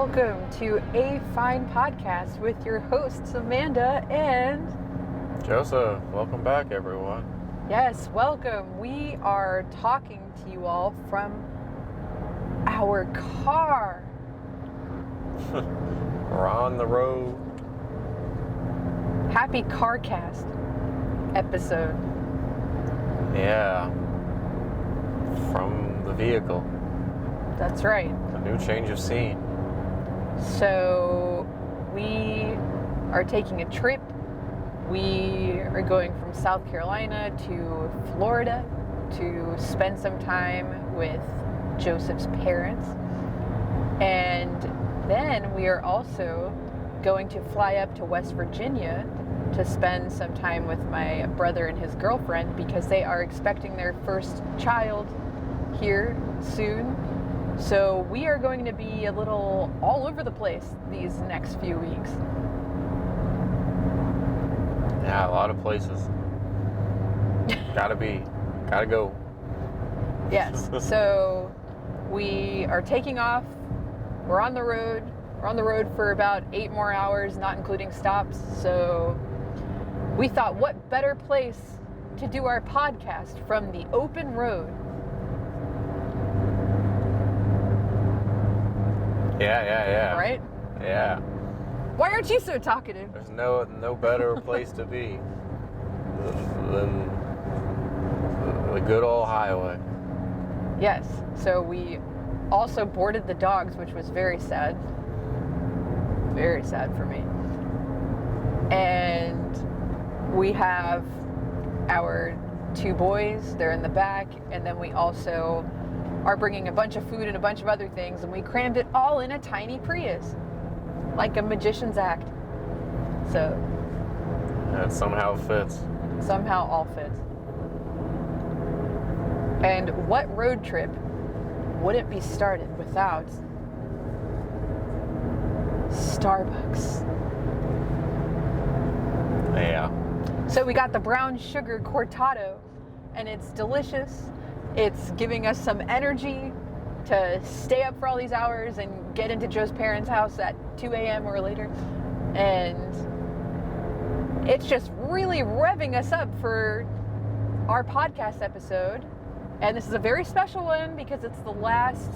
welcome to A Fine Podcast with your hosts Amanda and Joseph. Welcome back, everyone. Yes, welcome. We are talking to you all from our car. We're on the road. Happy CarCast episode. Yeah. From the vehicle. That's right. A new change of scene. So we are taking a trip. We are going from South Carolina to Florida to spend some time with Joseph's parents. And then we are also going to fly up to West Virginia to spend some time with my brother and his girlfriend because they are expecting their first child here soon. So we are going to be a little all over the place these next few weeks. Yeah, a lot of places. Gotta go. Yes. So we are taking off. We're on the road. We're on the road for about 8 more hours, not including stops. So we thought, what better place to do our podcast from the open road? Yeah. Right? Yeah. Why aren't you so talkative? There's no better place to be than the good old highway. Yes. So we also boarded the dogs, which was very sad. Very sad for me. And we have our 2 boys. They're in the back. And then we also are bringing a bunch of food and a bunch of other things. And we crammed it all in a tiny Prius. Like a magician's act. So. It somehow fits. Somehow all fits. And what road trip wouldn't be started without Starbucks? Yeah. So we got the brown sugar cortado, and it's delicious. It's giving us some energy to stay up for all these hours and get into Joe's parents' house at 2 a.m. or later. And it's just really revving us up for our podcast episode. And this is a very special one because it's the last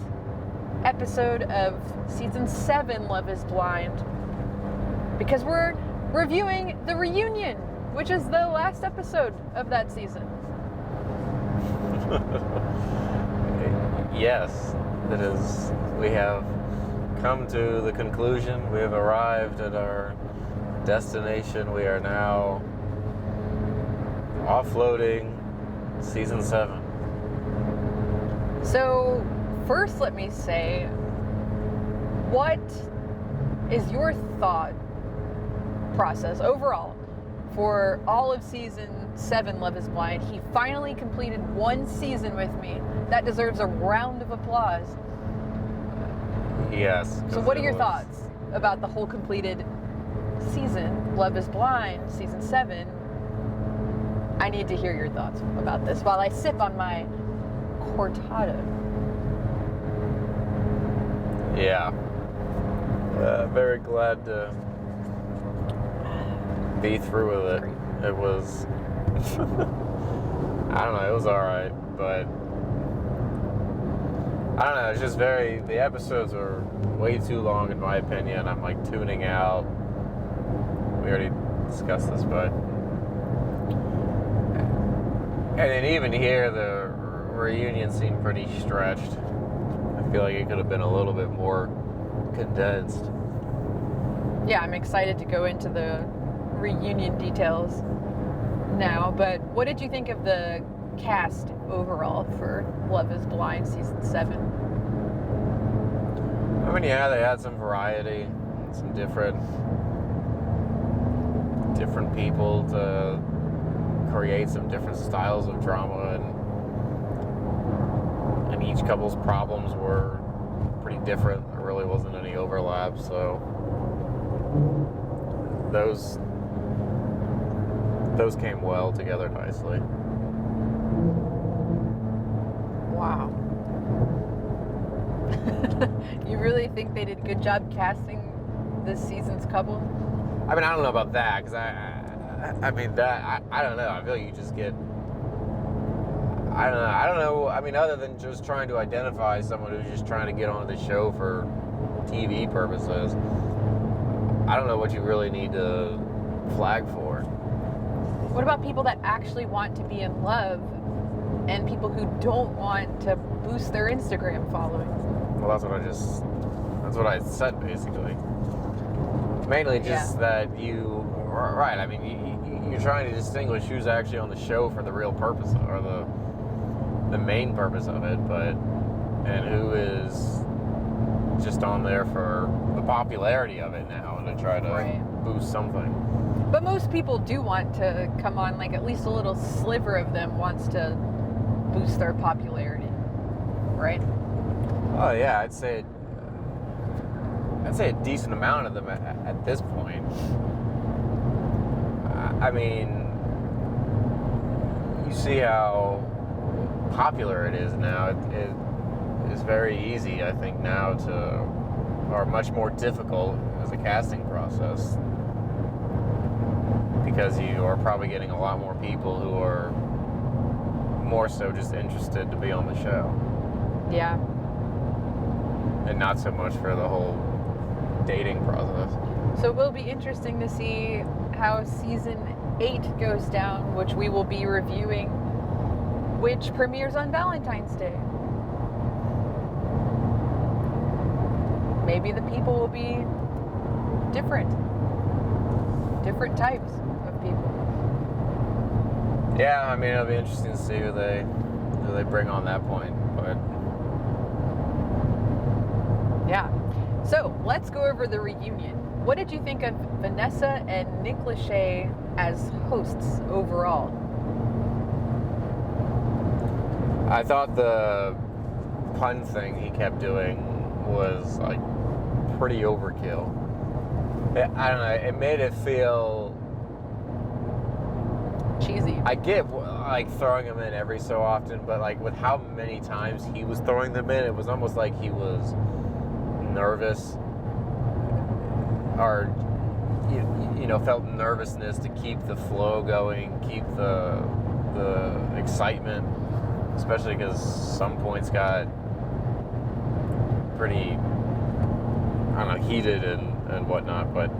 episode of season 7, Love is Blind. Because we're reviewing the reunion, which is the last episode of that season. Yes, it is. We have come to the conclusion. We have arrived at our destination. We are now offloading season 7. So, first let me say, what is your thought process overall for all of season 7, Love is Blind? He finally completed 1 season with me. That deserves a round of applause. Yes. So what are your thoughts about the whole completed season, Love is Blind, season 7? I need to hear your thoughts about this while I sip on my cortado. Yeah. Very glad to be through with it. Great. It was, I don't know, it was alright, but I don't know, it's just the episodes are way too long in my opinion. I'm like tuning out. We already discussed this, but, and then even here, the reunion seemed pretty stretched. I feel like it could have been a little bit more condensed. Yeah, I'm excited to go into the reunion details now, but what did you think of the cast overall for Love is Blind season 7? I mean, yeah, they had some variety, some different people to create some different styles of drama, and each couple's problems were pretty different. There really wasn't any overlap, so those came well together nicely. Wow. You really think they did a good job casting this season's couple? I mean, I don't know about that, because I mean, that, I don't know. I feel like you just get, I don't know. I mean, other than just trying to identify someone who's just trying to get onto the show for TV purposes, I don't know what you really need to flag for. What about people that actually want to be in love and people who don't want to boost their Instagram following? Well, that's what I said, basically. Mainly just that right, I mean, you're trying to distinguish who's actually on the show for the real purpose, or the main purpose of it, and who is just on there for the popularity of it now and to try to boost something. But most people do want to come on, like at least a little sliver of them wants to boost their popularity, right? Oh yeah, I'd say a decent amount of them at this point. I mean, you see how popular it is now. It is very easy, I think, now or much more difficult as a casting process, because you are probably getting a lot more people who are more so just interested to be on the show. Yeah. And not so much for the whole dating process. So it will be interesting to see how season 8 goes down, which we will be reviewing, which premieres on Valentine's Day. Maybe the people will be different types of people. Yeah, I mean, it'll be interesting to see who they bring on that point, but yeah. So let's go over the reunion. What did you think of Vanessa and Nick Lachey as hosts overall? I thought the pun thing he kept doing was like pretty overkill. I don't know, it made it feel cheesy. I get like throwing them in every so often, but like with how many times he was throwing them in, it was almost like he was nervous, or you know, felt nervousness to keep the flow going, keep the excitement, especially because some points got pretty, I don't know, heated and whatnot, but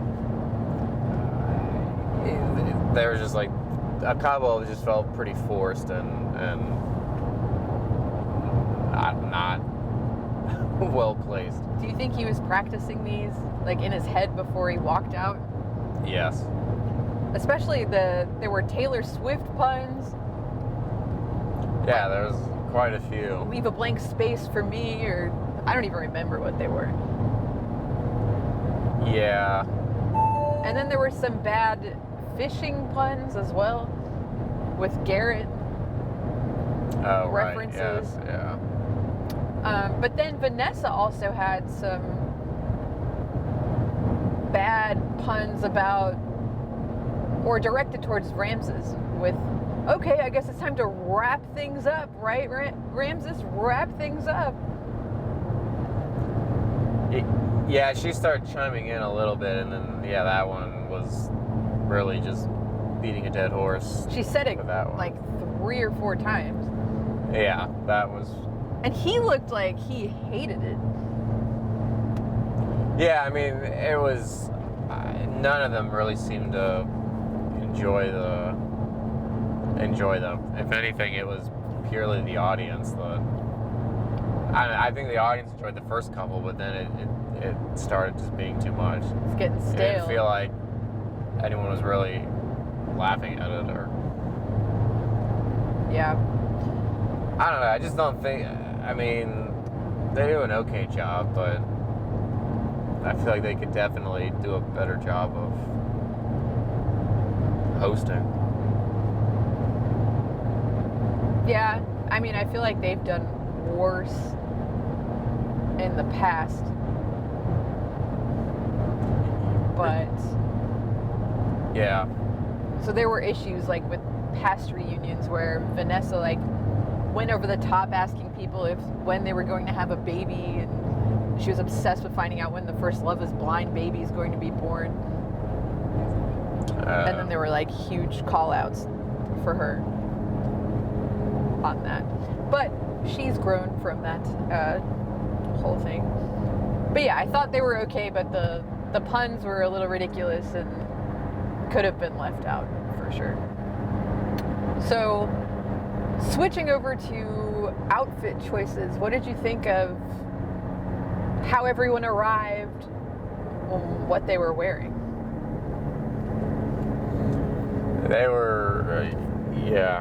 there was just like a couple that just felt pretty forced and not well placed. Do you think he was practicing these like in his head before he walked out? Yes. Especially there were Taylor Swift puns. Yeah, there was quite a few. Leave a blank space for me, or I don't even remember what they were. Yeah. And then there were some bad fishing puns as well with Garrett. Oh, references. Right. Yes, yeah. But then Vanessa also had some bad puns about, or directed towards Ramses with, okay, I guess it's time to wrap things up, right, Ramses? Wrap things up. Yeah, she started chiming in a little bit, and then, yeah, that one was really just beating a dead horse. She said it that like 3 or 4 times. Yeah, that was... And he looked like he hated it. Yeah, I mean, it was... none of them really seemed to enjoy them. If anything, it was purely the audience that... I think the audience enjoyed the first couple, but then it started just being too much. It's getting stale. I didn't feel like anyone was really laughing at it, or... Yeah. I don't know, I just don't think... I mean, they do an okay job, but I feel like they could definitely do a better job of hosting. Yeah, I mean, I feel like they've done worse in the past. But... Yeah. So there were issues, like, with past reunions where Vanessa, like, went over the top asking people when they were going to have a baby, and she was obsessed with finding out when the first Love is Blind baby is going to be born. And then there were like huge call outs for her on that. But she's grown from that whole thing. But yeah, I thought they were okay, but the puns were a little ridiculous and could have been left out for sure. So, switching over to outfit choices, what did you think of how everyone arrived, what they were wearing? They were, yeah.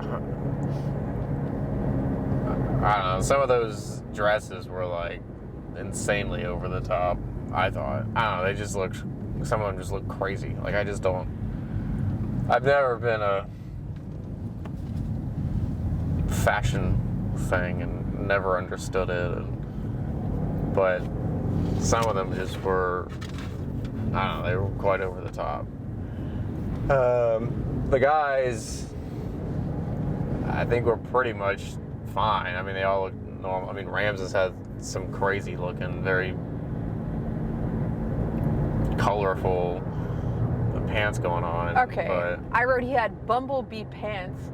I don't know. Some of those dresses were like insanely over the top, I thought. I don't know. They just looked, some of them just look crazy. Like, I just don't. I've never been a fashion thing and never understood it. But some of them just were, I don't know, they were quite over the top. The guys, I think were pretty much fine. I mean, they all look normal. I mean, Ramses had some crazy looking, very colorful pants going on. Okay, but I wrote he had bumblebee pants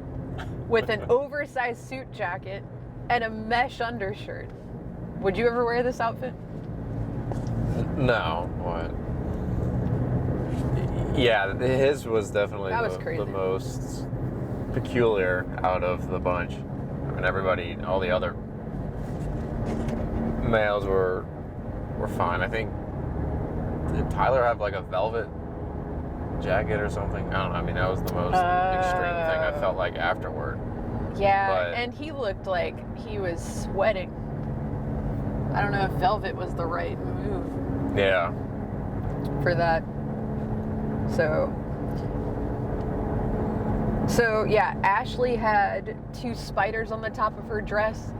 with an oversized suit jacket and a mesh undershirt. Would you ever wear this outfit? No. What? Yeah, his was definitely the most peculiar out of the bunch. I mean, everybody, all the other males were fine. I think, did Tyler have like a velvet jacket or something? I don't know. I mean, that was the most extreme thing I felt like afterward. Yeah, and he looked like he was sweating. I don't know if velvet was the right move. Yeah. For that. So yeah, Ashley had 2 spiders on the top of her dress.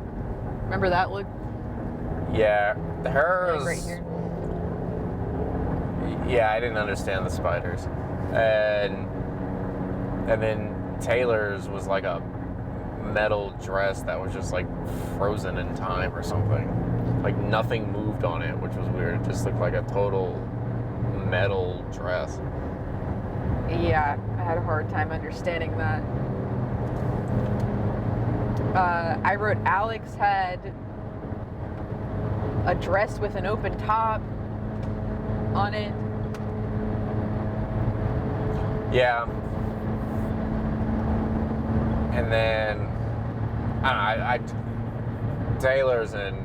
Remember that look? Yeah, hers. Right here. Yeah, I didn't understand the spiders, and then Taylor's was like a metal dress that was just like frozen in time or something. Like nothing moved on it, which was weird. It just looked like a total metal dress. Yeah, I had a hard time understanding that. I wrote Alex had a dress with an open top on it. Yeah. And then I don't know, Taylor's and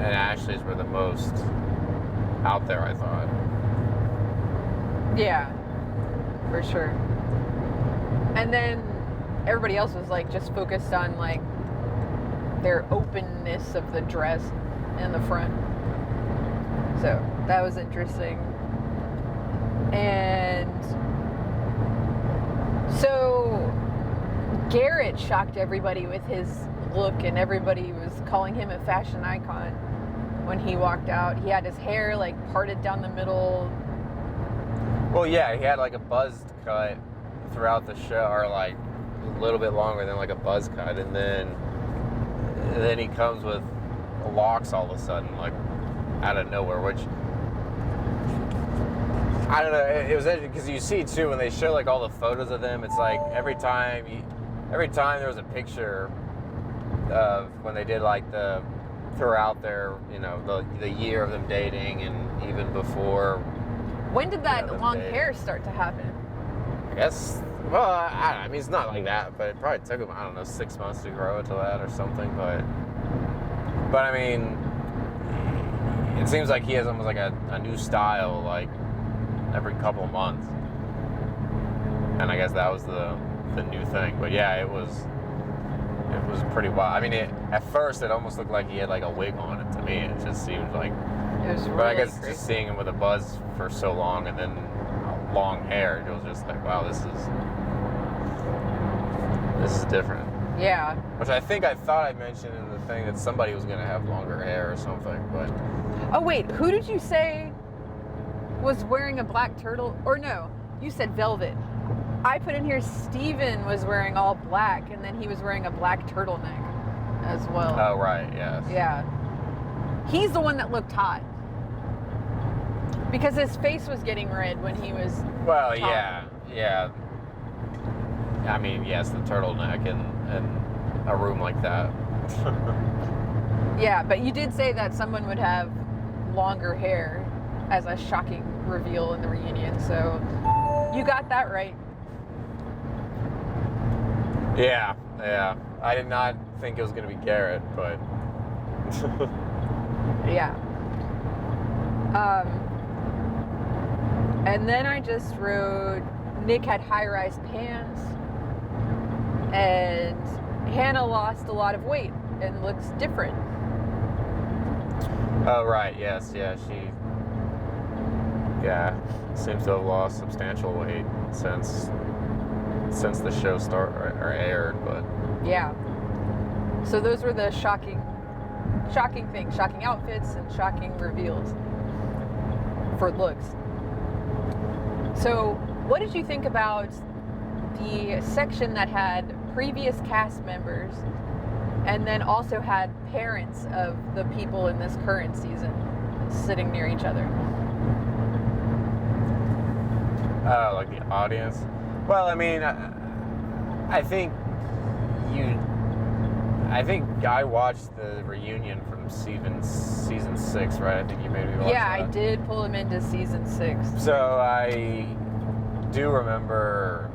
Ashley's were the most out there, I thought. Yeah, for sure. And then everybody else was like just focused on like their openness of the dress in the front. So that was interesting. And so Garrett shocked everybody with his look, and everybody was calling him a fashion icon when he walked out. He had his hair like parted down the middle. Well, yeah, he had like a buzz cut throughout the show, or like a little bit longer than like a buzz cut, and then he comes with locks all of a sudden, like out of nowhere, which I don't know. It was interesting because you see too when they show like all the photos of them. It's like every time there was a picture of when they did like the throughout their, you know, the year of them dating and even before. When did that long hair start to happen? I guess. Well, I don't know. I mean, it's not like that, but it probably took him, I don't know, 6 months to grow into that or something. But I mean, it seems like he has almost like a new style, like every couple of months. And I guess that was the new thing. But yeah, it was pretty wild. I mean, at first it almost looked like he had like a wig on it to me. It just seemed like. It was really but I guess crazy. just seeing him with a buzz for so long and then long hair, it was just like, wow, this is different. Yeah. Which I think I thought I mentioned in the thing that somebody was gonna have longer hair or something, but. Oh wait, who did you say was wearing a black turtle? Or no, you said velvet. I put in here Steven was wearing all black, and then he was wearing a black turtleneck. as well. Oh, right, yes. Yeah. He's the one that looked hot. Because his face was getting red when he was Well, talking. yeah. I mean, yes, the turtleneck and a room like that. Yeah, but you did say that someone would have longer hair as a shocking reveal in the reunion, so you got that right. Yeah. I did not think it was going to be Garrett, but... Yeah. And then I just wrote Nick had high-rise pants, and Hannah lost a lot of weight and looks different. Oh, right, yes, yeah, she... Yeah, seems to have lost substantial weight since the show started or aired, but... Yeah. So those were the shocking things, shocking outfits and shocking reveals for looks. So what did you think about the section that had previous cast members and then also had parents of the people in this current season sitting near each other? Oh, like the audience? Well, I mean, I think I watched the reunion from season 6, right? I think you made me watch Yeah, that. I did pull him into season 6. So I do remember,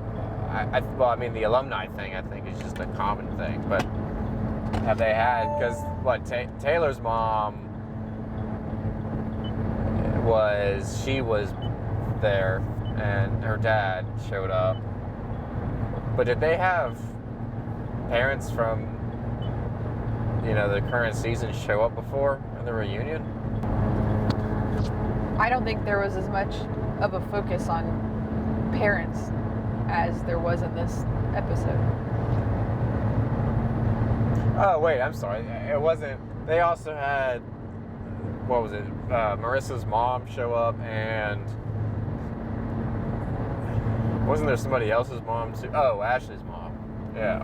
well, I mean, the alumni thing, I think, is just a common thing, but have they had, because, Taylor's mom she was there, and her dad showed up, but did they have parents from, the current season show up before in the reunion? I don't think there was as much of a focus on parents as there was in this episode. Oh, wait, I'm sorry. It wasn't... They also had... What was it? Marissa's mom show up, and... Wasn't there somebody else's mom, too? Oh, Ashley's mom. Yeah.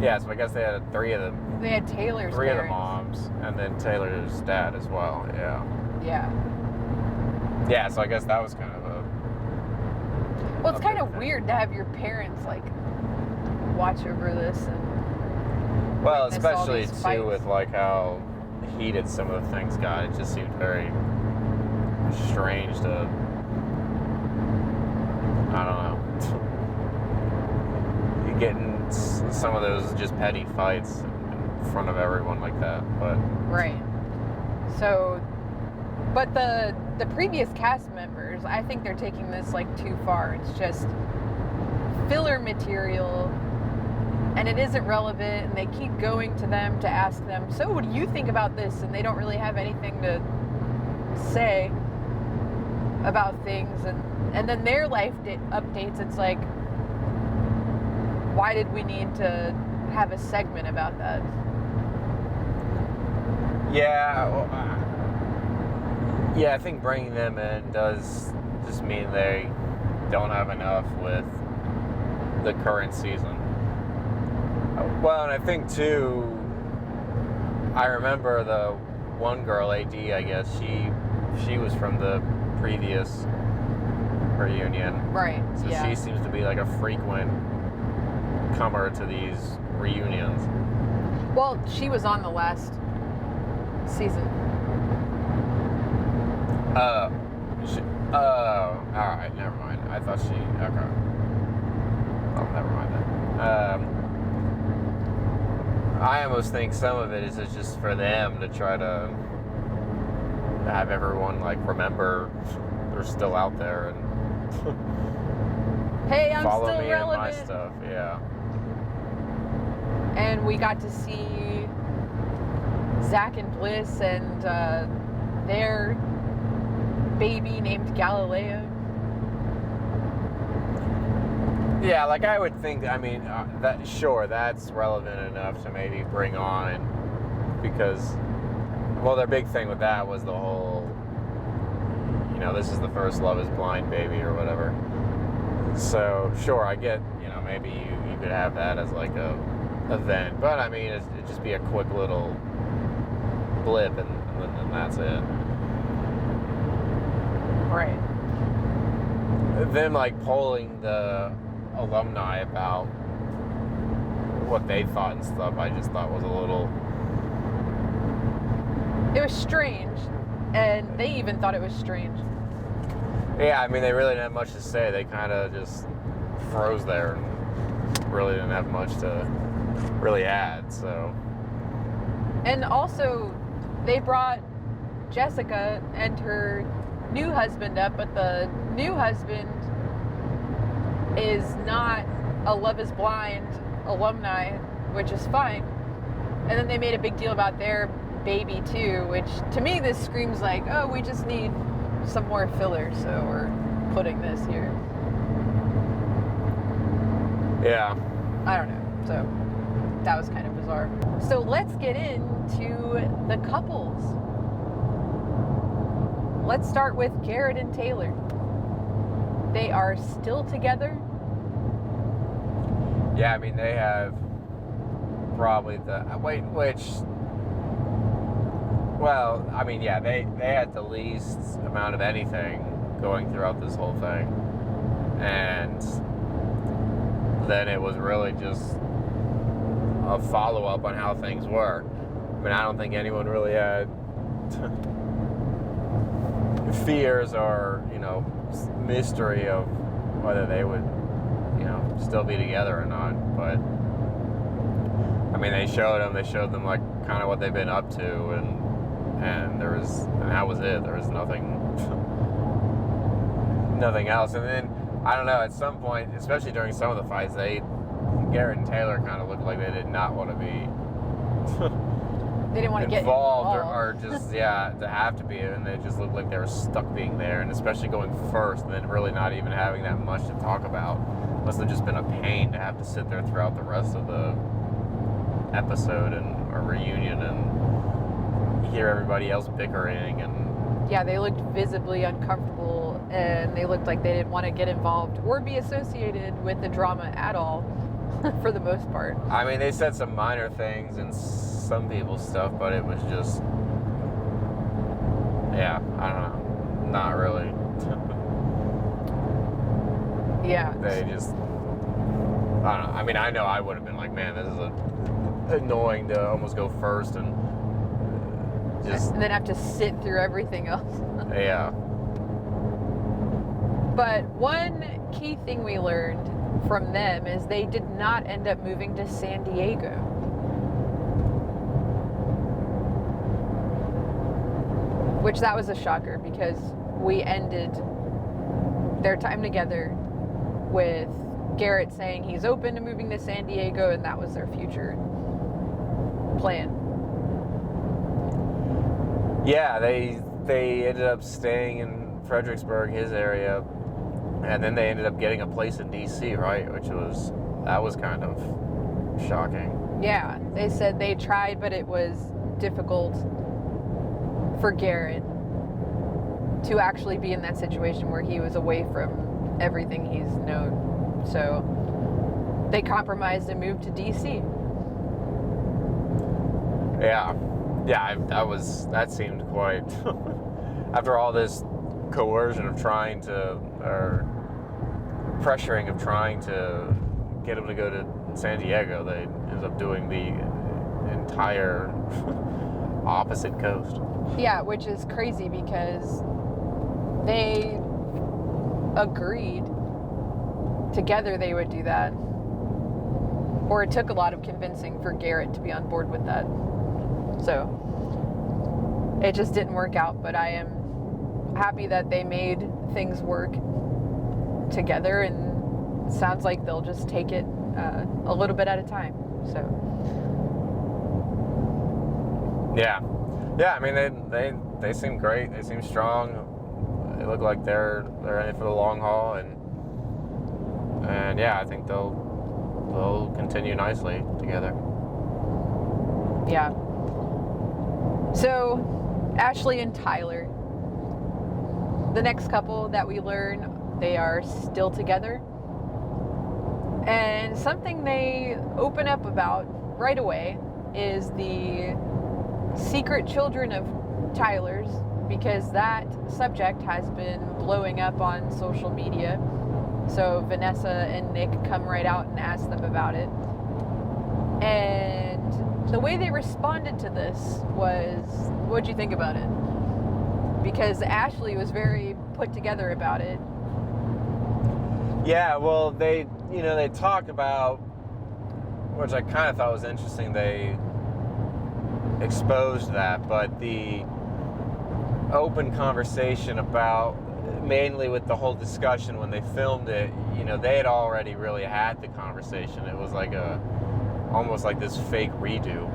Yeah, so I guess they had three of them. They had Taylor's Three parents. of the moms, and then Taylor's dad as well, yeah. Yeah. Yeah, so I guess that was kind of a... Well, it's a kind big of thing. weird to have your parents, watch over this and... Well, witness all especially, these too, fights. with, how heated some of the things got. It just seemed very strange to... I don't know. You getting some of those just petty fights in front of everyone like that, but... Right. So, but the previous cast members, I think they're taking this too far. It's just filler material, and it isn't relevant, and they keep going to them to ask them, so what do you think about this? And they don't really have anything to say about things, and then their life updates, it's like, why did we need to have a segment about that? Yeah, I think bringing them in does just mean they don't have enough with the current season. Well, and I think, too, I remember the one girl, AD, I guess, she was from the previous reunion. Right, So yeah. she seems to be a frequent comer to these reunions. Well, she was on the last season. Alright, never mind. I thought she... Okay. Oh, never mind then. I almost think some of it is just for them to try to have everyone, remember they're still out there and Hey, I'm follow still me relevant. and my stuff, yeah. And we got to see Zach and Bliss and their baby named Galileo. Yeah, I would think, that's relevant enough to maybe bring on, because, their big thing with that was the whole, this is the first Love is Blind baby or whatever. So, sure, I get, maybe you could have that as a event. But I mean, it'd just be a quick little blip, and that's it. Right. Them like polling the alumni about what they thought and stuff, I just thought was a little. It was strange, and they even thought it was strange. Yeah, I mean, they really didn't have much to say. They kind of just froze there and really didn't have much to really add, so. And also, they brought Jessica and her new husband up, but the new husband is not a Love is Blind alumni, which is fine. And then they made a big deal about their baby too, which to me this screams like, oh, we just need some more filler, so we're putting this here. Yeah. I don't know. So that was kind of bizarre. So let's get into the couples. Let's start with Garrett and Taylor. They are still together. Yeah, I mean, they have probably well, I mean, yeah, they had the least amount of anything going throughout this whole thing. And then it was really just a follow-up on how things were. I mean, I don't think anyone really had fears or, mystery of whether they would, still be together or not. But, I mean, they showed them like kind of what they've been up to, and that was it. There was nothing else. And then, I don't know, at some point, especially during some of the fights, Garrett and Taylor kind of looked like they did not want to be they didn't want to involved get involved or just, to have to be, and they just looked like they were stuck being there, and especially going first and then really not even having that much to talk about. Must have just been a pain to have to sit there throughout the rest of the episode or reunion and hear everybody else bickering. And yeah, they looked visibly uncomfortable, and they looked like they didn't want to get involved or be associated with the drama at all. For the most part. I mean, they said some minor things and some people's stuff, but it was just, I don't know, not really. Yeah. They just, I don't know. I mean, I know I would have been like, man, this is annoying to almost go first and and then have to sit through everything else. Yeah. But one key thing we learned from them is they did not end up moving to San Diego. Which that was a shocker, because we ended their time together with Garrett saying he's open to moving to San Diego, and that was their future plan. Yeah, they ended up staying in Fredericksburg, his area. And then they ended up getting a place in D.C., right? That was kind of shocking. Yeah, they said they tried, but it was difficult for Garrett to actually be in that situation where he was away from everything he's known. So they compromised and moved to D.C. Yeah, that seemed quite, after all this coercion of pressuring of trying to get him to go to San Diego, they ended up doing the entire opposite coast. Yeah, which is crazy because they agreed together they would do that. Or it took a lot of convincing for Garrett to be on board with that. So it just didn't work out, but I am happy that they made things work together, and it sounds like they'll just take it a little bit at a time. So yeah, I mean, they seem great. They seem strong. They look like they're in it for the long haul, and yeah, I think they'll continue nicely together. Yeah. So Ashley and Tyler, the next couple that we learn, they are still together. And something they open up about right away is the secret children of Tyler's, because that subject has been blowing up on social media. So Vanessa and Nick come right out and ask them about it. And the way they responded to this was, what'd you think about it? Because Ashley was very put together about it. Yeah, well, they talked about, which I kind of thought was interesting, they exposed that, but the open conversation about, mainly with the whole discussion when they filmed it, they had already really had the conversation. It was like almost like this fake redo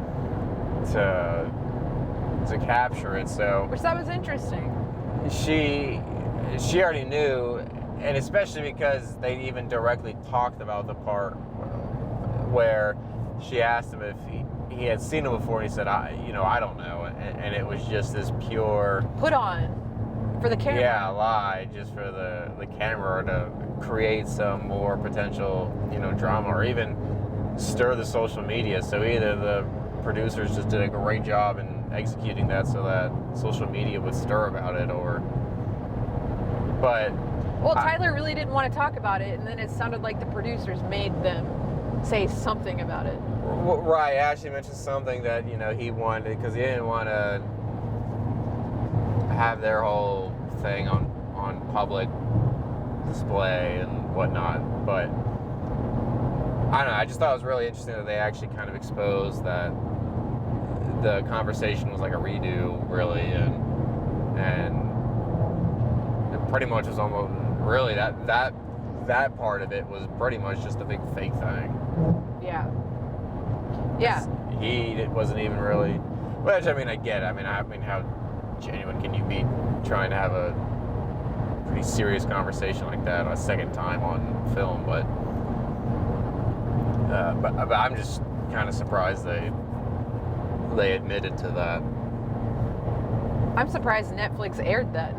to capture it. So, which that was interesting. She already knew, and especially because they even directly talked about the part where she asked him if he had seen him before, and he said, I don't know, and it was just this pure put on for the camera. Yeah, lie, just for the camera, to create some more potential, drama, or even stir the social media. So either the producers just did a great job in executing that so that social media would stir about it, Well, Tyler really didn't want to talk about it, and then it sounded like the producers made them say something about it. Right, Ashley mentioned something that, he wanted, because he didn't want to have their whole thing on public display and whatnot, but I don't know, I just thought it was really interesting that they actually kind of exposed that the conversation was like a redo, really, and it pretty much was almost, really, that part of it was pretty much just a big fake thing. Yeah. He wasn't even really, which, I get it. I mean, how genuine can you be trying to have a pretty serious conversation like that a second time on film? But I'm just kind of surprised they admitted to that. I'm surprised Netflix aired that.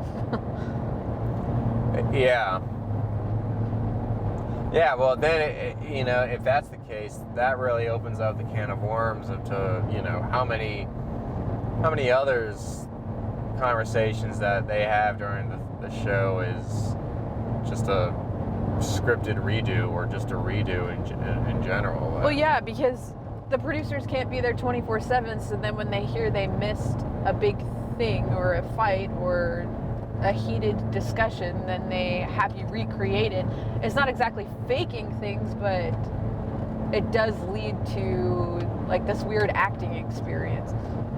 Yeah, well, then, if that's the case, that really opens up the can of worms how many others conversations that they have during the show is just a scripted redo, or just a redo in general. Well, yeah, because the producers can't be there 24/7, so then when they hear they missed a big thing or a fight or a heated discussion, then they have you recreate it. It's not exactly faking things, but it does lead to like this weird acting experience.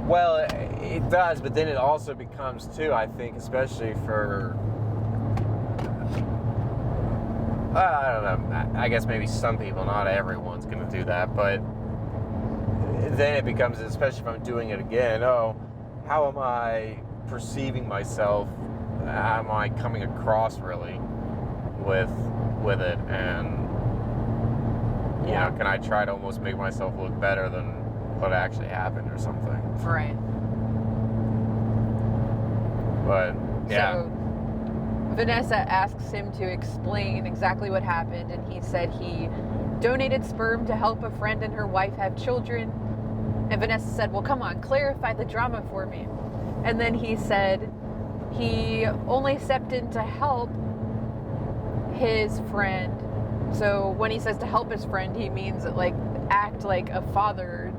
Well, it does, but then it also becomes too, I think, especially for I don't know, I guess maybe some people, not everyone's going to do that, but then it becomes, especially if I'm doing it again, how am I perceiving myself? How am I coming across really with it? And can I try to almost make myself look better than what actually happened or something? Right. But yeah. So Vanessa asks him to explain exactly what happened, and he said he donated sperm to help a friend and her wife have children. And Vanessa said, well, come on, clarify the drama for me. And then he said he only stepped in to help his friend. So when he says to help his friend, he means like act like a father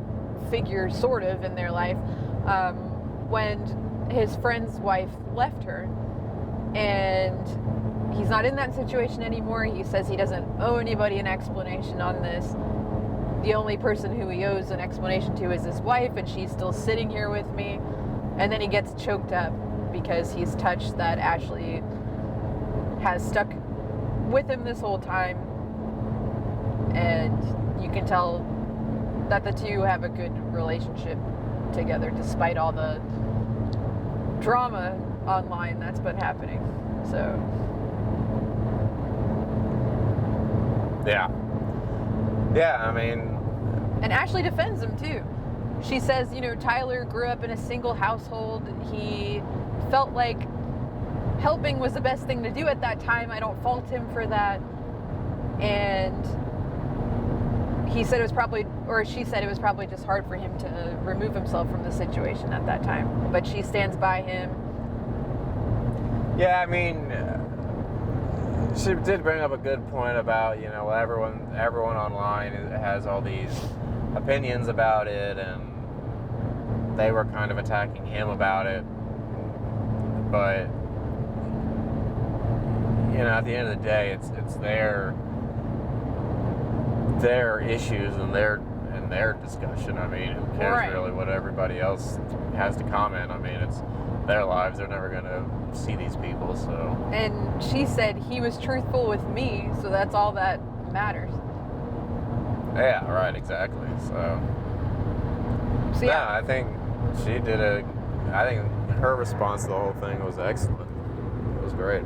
figure sort of in their life, when his friend's wife left her. And he's not in that situation anymore. He says he doesn't owe anybody an explanation on this. The only person who he owes an explanation to is his wife, and she's still sitting here with me. And then he gets choked up because he's touched that Ashley has stuck with him this whole time. And you can tell that the two have a good relationship together despite all the drama online that's been happening. So Yeah, I mean, and Ashley defends him too. She says, Tyler grew up in a single household. He felt like helping was the best thing to do at that time. I don't fault him for that. And he said it was probably, or she said it was probably just hard for him to remove himself from the situation at that time. But she stands by him. Yeah, I mean, she did bring up a good point about, you know, everyone online has all these opinions about it, and they were kind of attacking him about it. But, you know, at the end of the day, it's their issues and their discussion. I mean, who cares really what everybody else has to comment? I mean, it's their lives. They're never going to see these people, so. And she said he was truthful with me, so that's all that matters. Yeah, right, exactly. So yeah, I think she did I think her response to the whole thing was excellent. It was great.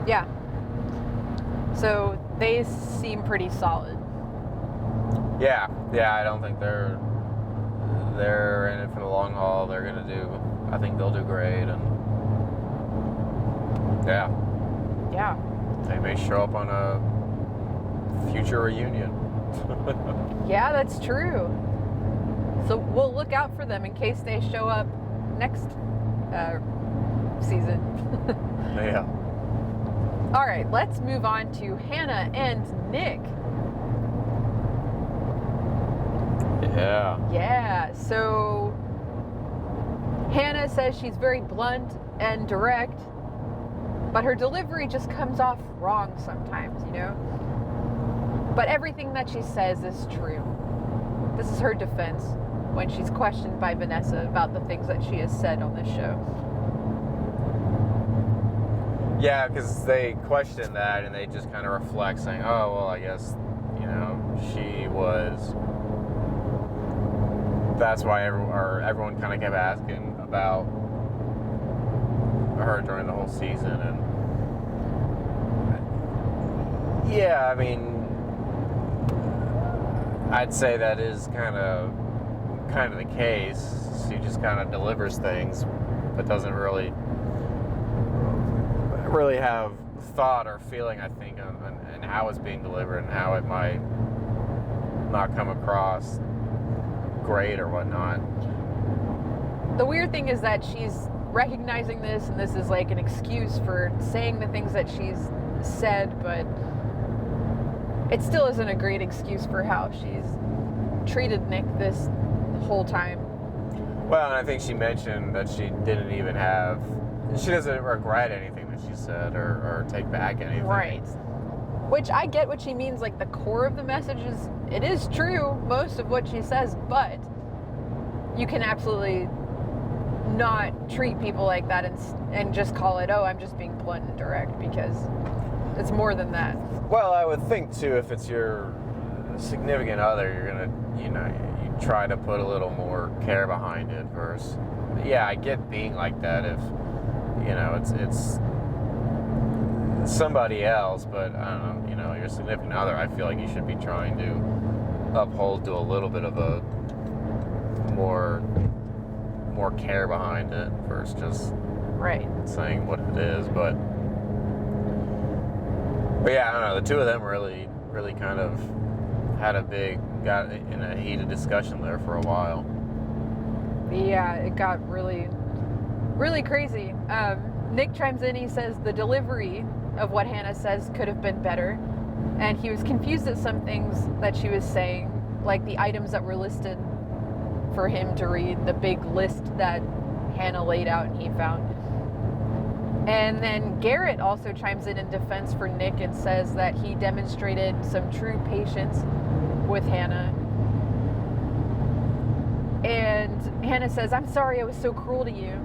Yeah. So they seem pretty solid. Yeah, I don't think they're in it for the long haul. I think they'll do great, and yeah, they may show up on a future reunion. Yeah, that's true. So we'll look out for them in case they show up next season. Yeah. All right, let's move on to Hannah and Nick. Yeah, so Hannah says she's very blunt and direct, but her delivery just comes off wrong sometimes, you know? But everything that she says is true. This is her defense when she's questioned by Vanessa about the things that she has said on this show. Yeah, because they question that and they just kind of reflect saying, oh, well, I guess, you know, that's why everyone kind of kept asking about her during the whole season. And yeah, I mean, I'd say that is kind of the case. She just kind of delivers things, but doesn't really have thought or feeling, I think, on how it's being delivered and how it might not come across great or whatnot. The weird thing is that she's recognizing this, and this is like an excuse for saying the things that she's said, but it still isn't a great excuse for how she's treated Nick this whole time. Well, and I think she mentioned that she doesn't regret anything that she said or take back anything. Right. Which I get what she means, like the core of the message it is true, most of what she says, but you can absolutely not treat people like that and just call it, oh, I'm just being blunt and direct, because it's more than that. Well, I would think too, if it's your significant other, you're gonna, you try to put a little more care behind it versus, yeah, I get being like that if, it's somebody else, but I don't know, your significant other, I feel like you should be trying to uphold to a little bit of a more care behind it versus just saying what it is. But yeah, I don't know, the two of them really kind of got in a heated discussion there for a while. Yeah, it got really crazy. Nick chimes in, he says the delivery of what Hannah says could have been better, and he was confused at some things that she was saying, like the items that were listed for him to read, the big list that Hannah laid out and he found. And then Garrett also chimes in defense for Nick and says that he demonstrated some true patience with Hannah. And Hannah says, I'm sorry I was so cruel to you.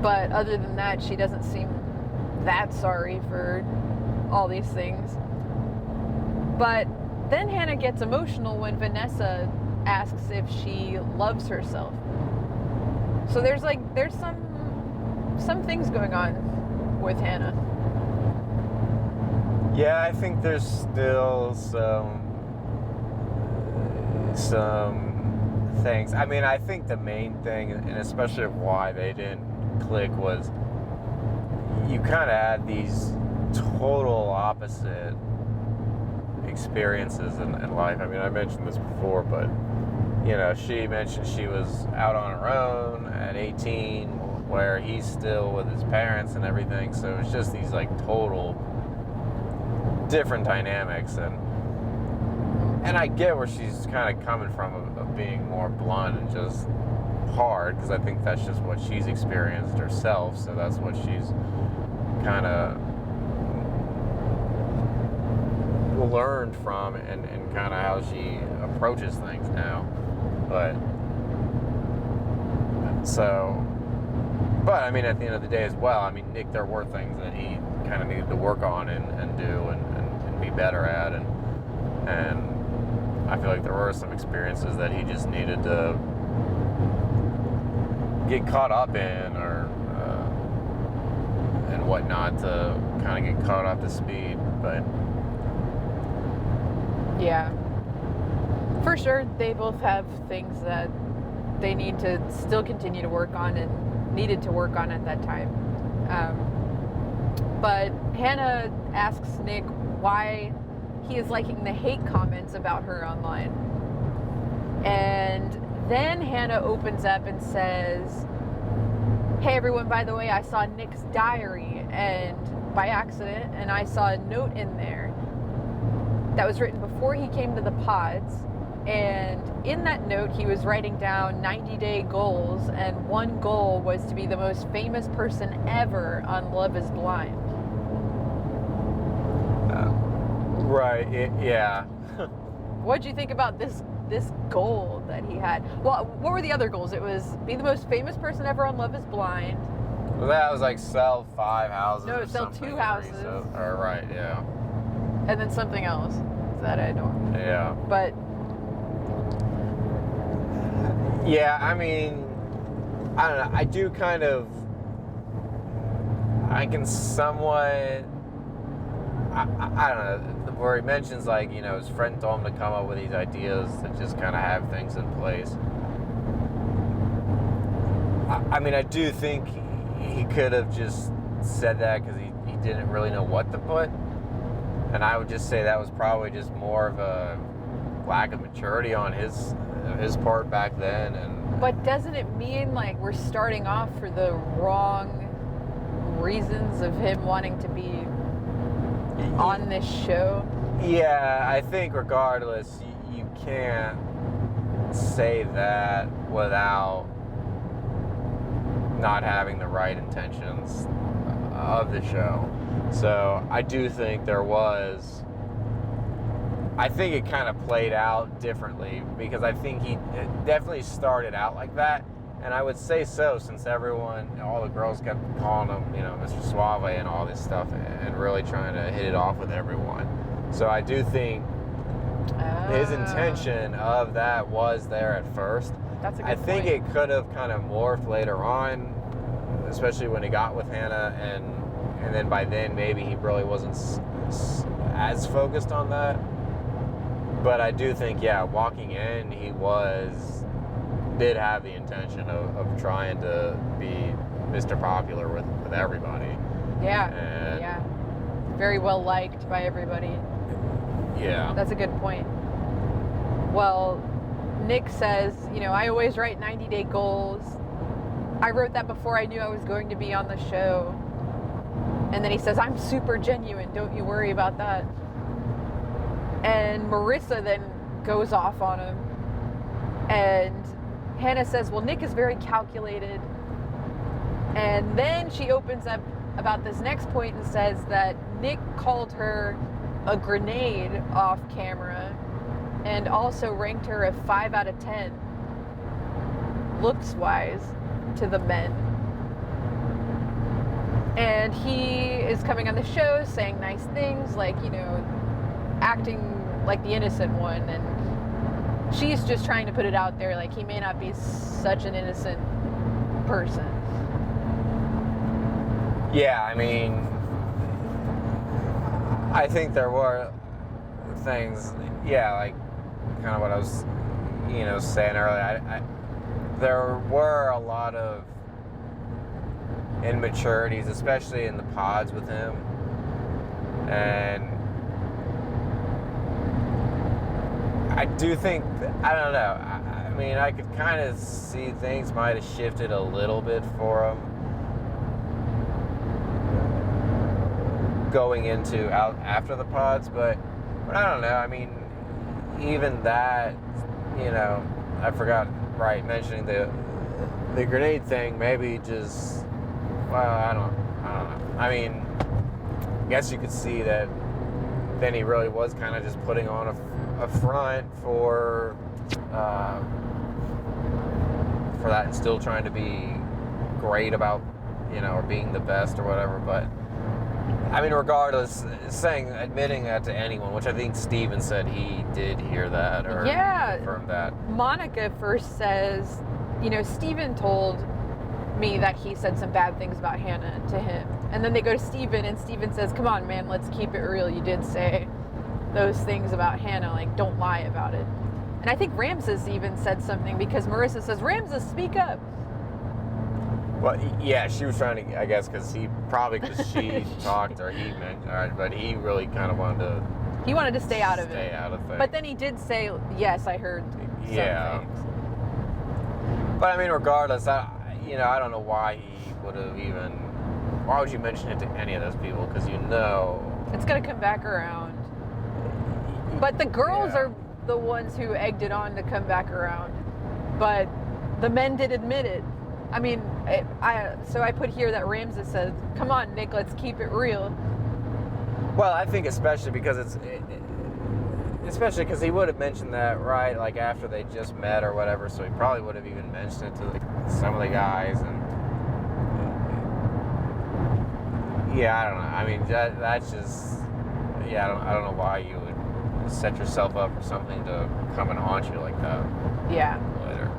But other than that, she doesn't seem that sorry for all these things. But then Hannah gets emotional when Vanessa asks if she loves herself. So there's some things going on with Hannah. Yeah, I think there's still some things. I mean, I think the main thing, and especially why they didn't click, was you kind of had these total opposite experiences in life. I mean, I mentioned this before, but you know, she mentioned she was out on her own at 18, where he's still with his parents and everything. So it's just these like total different dynamics, and I get where she's kind of coming from of being more blunt and just hard, because I think that's just what she's experienced herself. So that's what she's kind of learned from, and kind of how she approaches things now. But I mean, at the end of the day as well, I mean, Nick, there were things that he kind of needed to work on and do and be better at, and I feel like there were some experiences that he just needed to get caught up in, or and whatnot, to kind of get caught up to speed. But yeah, for sure, they both have things that they need to still continue to work on and needed to work on at that time. But Hannah asks Nick why he is liking the hate comments about her online. And then Hannah opens up and says, "Hey everyone, by the way, I saw Nick's diary and by accident, and I saw a note in there that was written before he came to the pods. And in that note, he was writing down 90-day goals, and one goal was to be the most famous person ever on Love is Blind." Right, yeah. What'd you think about this goal that he had? Well, what were the other goals? It was be the most famous person ever on Love is Blind. Well, that was like sell 5 houses. No, or sell something, 2 houses. Or right, yeah. And then something else that I don't. Yeah. But yeah, I mean, I don't know. I do kind of. I can somewhat. I don't know, where he mentions, like, you know, his friend told him to come up with these ideas to just kind of have things in place. I mean, I do think he could have just said that because he didn't really know what to put. And I would just say that was probably just more of a lack of maturity on his part back then. But doesn't it mean like we're starting off for the wrong reasons of him wanting to be on this show? Yeah, I think regardless, you can't say that without not having the right intentions of the show. So I do think I think it kind of played out differently, because I think he definitely started out like that. And I would say so, since all the girls kept calling him, you know, Mr. Suave and all this stuff, and really trying to hit it off with everyone. So I do think his intention of that was there at first. That's a good I think point. it could have kind of morphed later on, especially when he got with Hannah, and then by then maybe he really wasn't as focused on that. But I do think, yeah, walking in, he did have the intention of trying to be Mr. Popular with everybody. Yeah. And yeah. Very well liked by everybody. Yeah. That's a good point. Well, Nick says, you know, I always write 90-day goals. I wrote that before I knew I was going to be on the show. And then he says, I'm super genuine. Don't you worry about that. And Marissa then goes off on him. And Hannah says, well, Nick is very calculated. And then she opens up about this next point and says that Nick called her a grenade off camera, and also ranked her a 5 out of 10 looks wise to the men. And he is coming on the show saying nice things, like, you know, acting like the innocent one, and she's just trying to put it out there like he may not be such an innocent person. Yeah, I mean, I think there were things, yeah, like kind of what I was, you know, saying earlier. There were a lot of immaturities, especially in the pods with him, and I do think, I don't know. I mean, I could kind of see things might have shifted a little bit for him going into out after the pods, but I don't know. I mean, even that, I forgot mentioning the grenade thing. Maybe just, well, I don't know. I mean, I guess you could see that then he really was kind of just putting on a front for that, and still trying to be great about, or being the best or whatever. But I mean, regardless, admitting that to anyone, which I think Steven said he did hear that or confirmed that. Monica first says, Steven told me that he said some bad things about Hannah to him. And then they go to Steven, and Steven says, come on, man, let's keep it real. You did say those things about Hannah, like, don't lie about it. And I think Ramses even said something, because Marissa says, Ramses, speak up. Well, yeah, she was trying to, I guess, because she talked, or he meant, but he really kind of wanted to. He wanted to stay out of it. Stay out of things. But then he did say, yes, I heard some things. But I mean, regardless, I don't know why he would have even. Why would you mention it to any of those people? Because it's gonna come back around. But the girls are the ones who egged it on to come back around. But the men did admit it. I mean, so I put here that Ramses said, come on, Nick, let's keep it real. Well, I think especially because especially because he would have mentioned that, right, like after they just met or whatever, so he probably would have even mentioned it to some of the guys. And yeah, I don't know. I mean, that's just, I don't know why you would set yourself up for something to come and haunt you like that. Yeah. Later.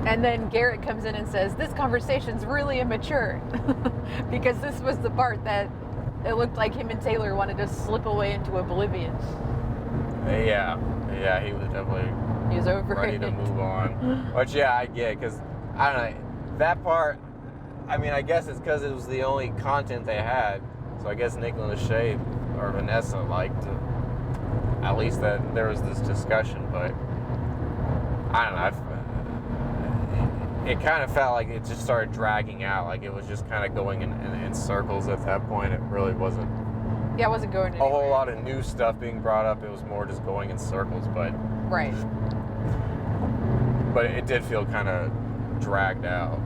And then Garrett comes in and says, this conversation's really immature. Because this was the part that it looked like him and Taylor wanted to slip away into oblivion. Yeah, he was definitely ready to move on. Which, I get, because, I don't know, that part, I mean, I guess it's because it was the only content they had. So I guess Nick and Lachey or Vanessa liked at least that there was this discussion, but I don't know. It kind of felt like it just started dragging out, like it was just kind of going in circles at that point. It really wasn't. Yeah, it wasn't going anywhere. A whole lot of new stuff being brought up. It was more just going in circles, but. Right. But it did feel kind of dragged out.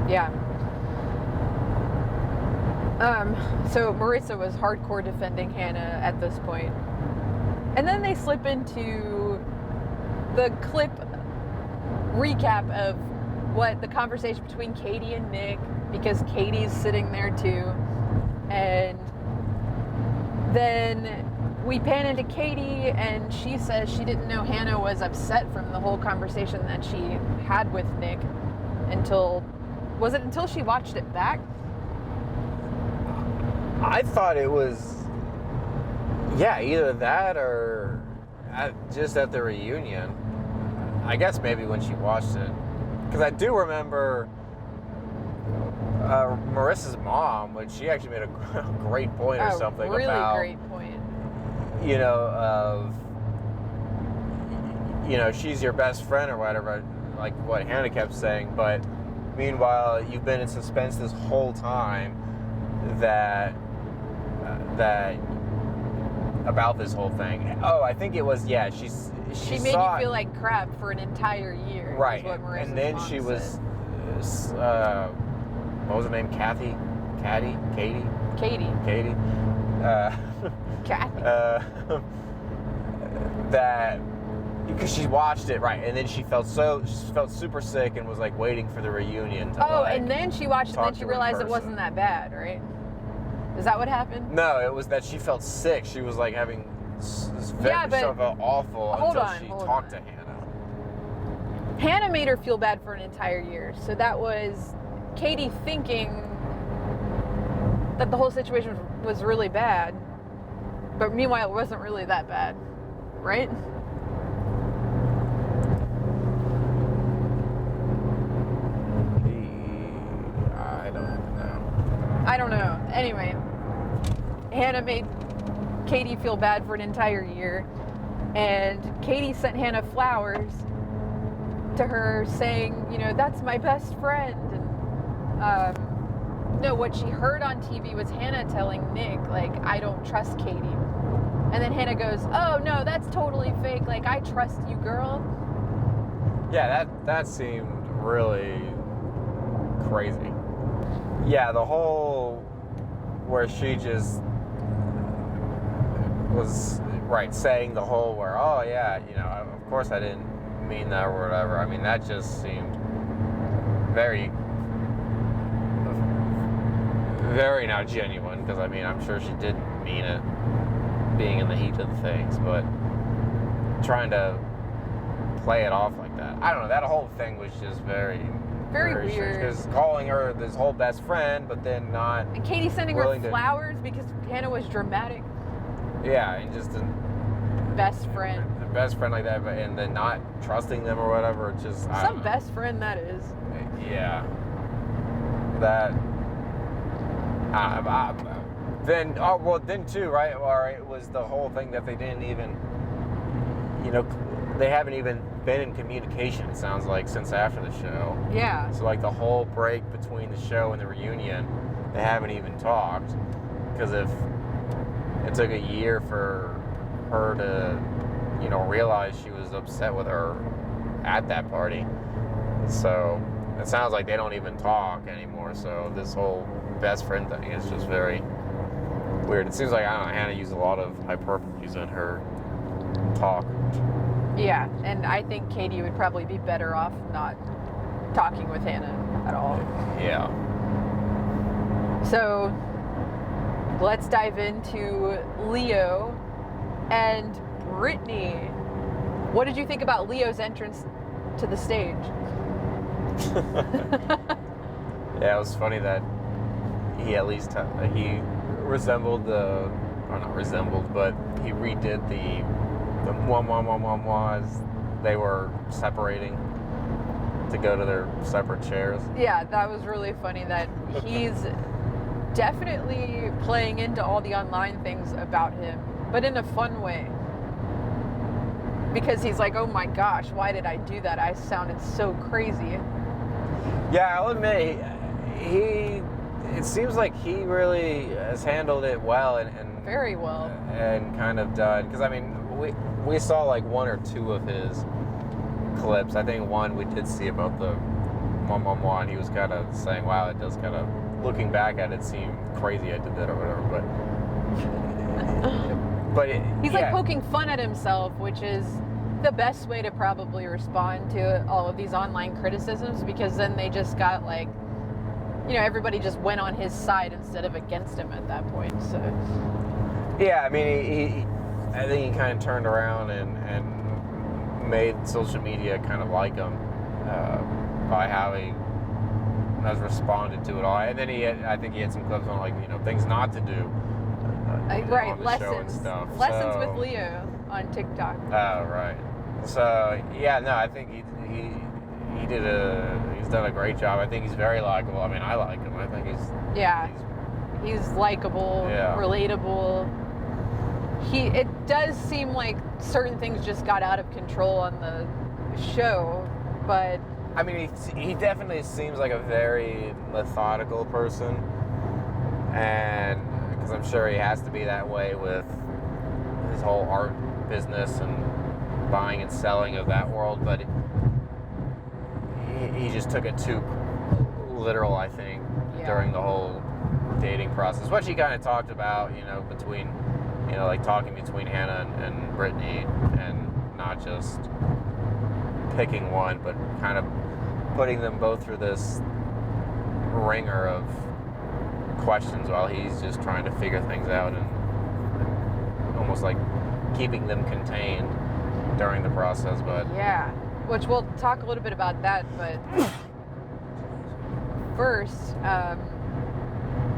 Yeah. So Marissa was hardcore defending Hannah at this point. And then they slip into the clip recap of what the conversation between Katie and Nick, because Katie's sitting there too. And then we pan into Katie, and she says she didn't know Hannah was upset from the whole conversation that she had with Nick until she watched it back? I thought it was, either that or just at the reunion. I guess maybe when she watched it. Because I do remember Marissa's mom, when she actually made a great point or something really about... Really great point. She's your best friend or whatever, like what Hannah kept saying, but meanwhile, you've been in suspense this whole time that about this whole thing. Oh, I think it was, she made you feel like crap for an entire year. Right. Is what Marissa's and then mom she was, said. what was her name? Katie? Katie. Kathy. That, because she watched it, right, and then she felt super sick and was like waiting for the reunion to, and then she watched it and then she realized it wasn't that bad, right? Is that what happened? No, it was that she felt sick. She was like having she felt awful until she talked to Hannah. Hannah made her feel bad for an entire year. So that was Katie thinking that the whole situation was really bad. But meanwhile, it wasn't really that bad. Right? I don't know. Anyway, Hannah made Katie feel bad for an entire year. And Katie sent Hannah flowers to her saying, you know, that's my best friend. And no, what she heard on TV was Hannah telling Nick, like, I don't trust Katie. And then Hannah goes, oh no, that's totally fake. Like, I trust you, girl. Yeah, that seemed really crazy. Yeah, the whole where she just was right saying the whole where, oh yeah, you know, of course I didn't mean that or whatever. I mean, that just seemed very not genuine, because I mean, I'm sure she didn't mean it, being in the heat of things, but trying to play it off like that, I don't know, that whole thing was just very weird. Because calling her this whole best friend, but then not. And Katie sending her flowers because Hannah was dramatic. Yeah, and just a best friend. A best friend like that, and then not trusting them or whatever. It's just some best friend that is. Yeah. That. Then too, right? All right, it was the whole thing that they didn't even, you know, they haven't even been in communication, it sounds like, since after the show. Yeah. So like the whole break between the show and the reunion, they haven't even talked. Because if it took a year for her to, you know, realize she was upset with her at that party, so it sounds like they don't even talk anymore. So this whole best friend thing is just very weird. It seems like, I don't know, Hannah used a lot of hyperboles in her talk. Yeah, and I think Katie would probably be better off not talking with Hannah at all. Yeah. So let's dive into Leo and Brittany. What did you think about Leo's entrance to the stage? Yeah, it was funny that he at least he resembled or not resembled, but he redid the as they were separating to go to their separate chairs. Yeah, that was really funny that he's definitely playing into all the online things about him, but in a fun way. Because he's like, oh my gosh, why did I do that? I sounded so crazy. Yeah, I'll admit, it seems like he really has handled it well and very well. And kind of done, because I mean, we saw like one or two of his clips. I think one we did see about the and he was kind of saying, wow, it does kind of, looking back at it, seem crazy I did that or whatever, but he's like poking fun at himself, which is the best way to probably respond to all of these online criticisms, because then they just got like, you know, everybody just went on his side instead of against him at that point. So yeah, I mean, I think he kind of turned around and made social media kind of like him by how he has responded to it all. And then I think he had some clips on, like, you know, things not to do. Right, on the lessons. Show and stuff. Lessons with Leo on TikTok. Oh, right. So yeah, no, I think he's done a great job. I think he's very likable. I mean, I like him. I think he's likable, relatable. It does seem like certain things just got out of control on the show, but I mean, he definitely seems like a very methodical person, and because I'm sure he has to be that way with his whole art business and buying and selling of that world, but he just took it too literal, I think, during the whole dating process, which he kind of talked about, you know, between, you know, like talking between Hannah and Brittany, and not just picking one, but kind of putting them both through this ringer of questions while he's just trying to figure things out, and almost like keeping them contained during the process. But yeah, which we'll talk a little bit about that, but first,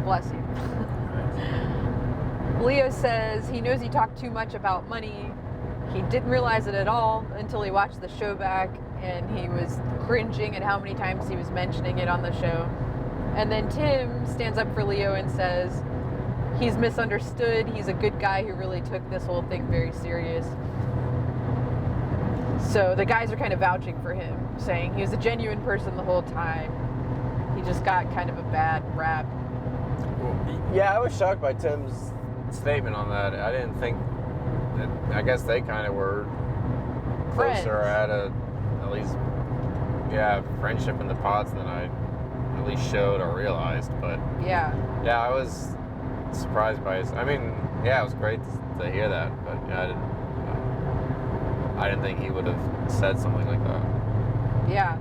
bless you. Leo says he knows he talked too much about money. He didn't realize it at all until he watched the show back, and he was cringing at how many times he was mentioning it on the show. And then Tim stands up for Leo and says, he's misunderstood. He's a good guy who really took this whole thing very serious. So the guys are kind of vouching for him, saying he was a genuine person the whole time. He just got kind of a bad rap. Yeah, I was shocked by Tim's statement on that. I didn't think that, I guess they kind of were Friends. closer at least, yeah, friendship in the pods than I at least showed or realized. But Yeah. yeah, I was surprised by his. I mean, yeah, it was great to hear that, but yeah, I didn't think he would have said something like that. Yeah.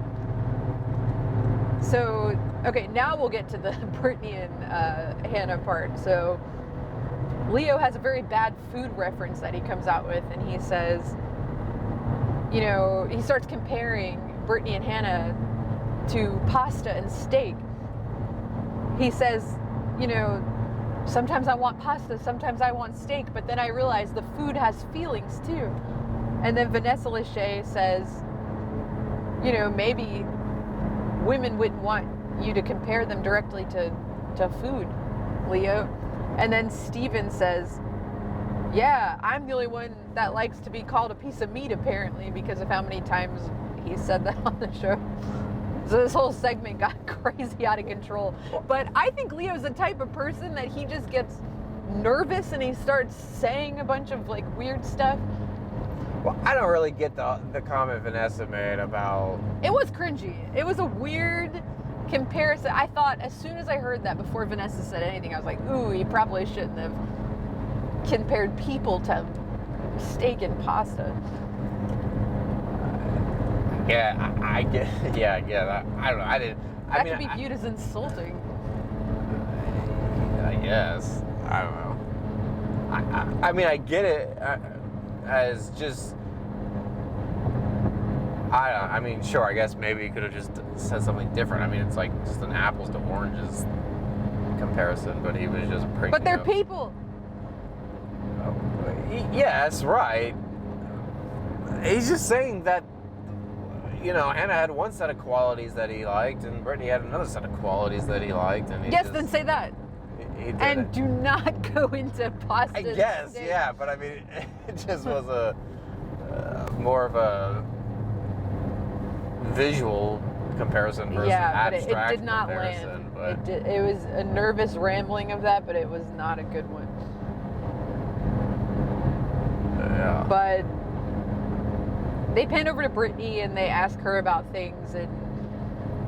So, okay, now we'll get to the Brittany and Hannah part. So, Leo has a very bad food reference that he comes out with, and he says, you know, he starts comparing Brittany and Hannah to pasta and steak. He says, you know, sometimes I want pasta, sometimes I want steak, but then I realize the food has feelings too. And then Vanessa Lachey says, you know, maybe women wouldn't want you to compare them directly to food, Leo. And then Steven says, yeah, I'm the only one that likes to be called a piece of meat, apparently, because of how many times he said that on the show. So this whole segment got crazy out of control. But I think Leo's the type of person that he just gets nervous and he starts saying a bunch of like weird stuff. Well, I don't really get the comment Vanessa made about. It was cringy. It was a weird comparison. I thought as soon as I heard that, before Vanessa said anything, I was like, ooh, you probably shouldn't have compared people to steak and pasta. Yeah, I get. Yeah, I get that. I don't know. I didn't. That could be viewed as insulting. I guess. I don't know. I mean, I get it as just. I mean, sure. I guess maybe he could have just said something different. I mean, it's like just an apples to oranges comparison, but he was just breaking. But they're up. people. Yeah, that's right. He's just saying that, you know, Hannah had one set of qualities that he liked, and Brittany had another set of qualities that he liked, and Yes, then say that. He did And it. do not go into pasta. I guess, steak. yeah, but I mean, it just was a more of a visual comparison versus abstract but it did not comparison. land. But It was a nervous rambling of that, but it was not a good one. yeah. But they pan over to Brittany and they ask her about things, and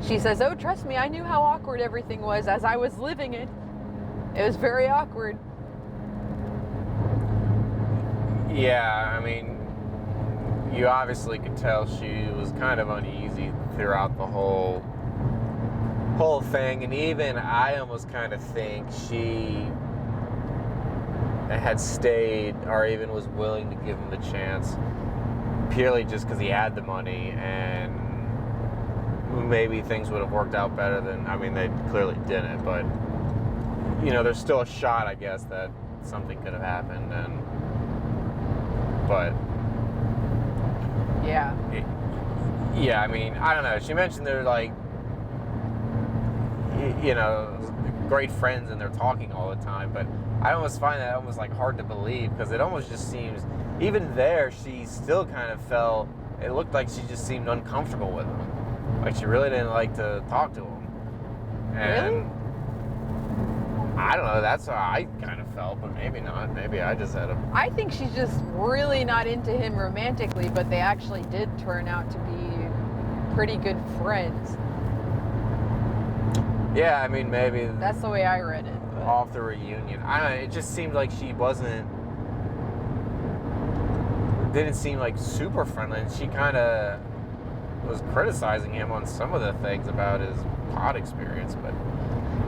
she says, oh, trust me, I knew how awkward everything was as I was living it. It was very awkward. Yeah, I mean, you obviously could tell she was kind of uneasy throughout the whole thing, and even I almost kind of think she had stayed or even was willing to give him the chance purely just because he had the money, and maybe things would have worked out better than, I mean, they clearly didn't, but you know, there's still a shot, I guess, that something could have happened, but Yeah. yeah, I mean, I don't know. She mentioned they're like, you know, great friends and they're talking all the time, but I almost find that almost like hard to believe, because it almost just seems, even there, she still kind of felt, it looked like she just seemed uncomfortable with him. Like she really didn't like to talk to him. And Really? I don't know, that's how I kind of felt, but maybe not. Maybe I just had a... I think she's just really not into him romantically, but they actually did turn out to be pretty good friends. Yeah, I mean, maybe... That's the way I read it. But Off the reunion. I don't know, it just seemed like she didn't seem like super friendly, and she kind of was criticizing him on some of the things about his pod experience, but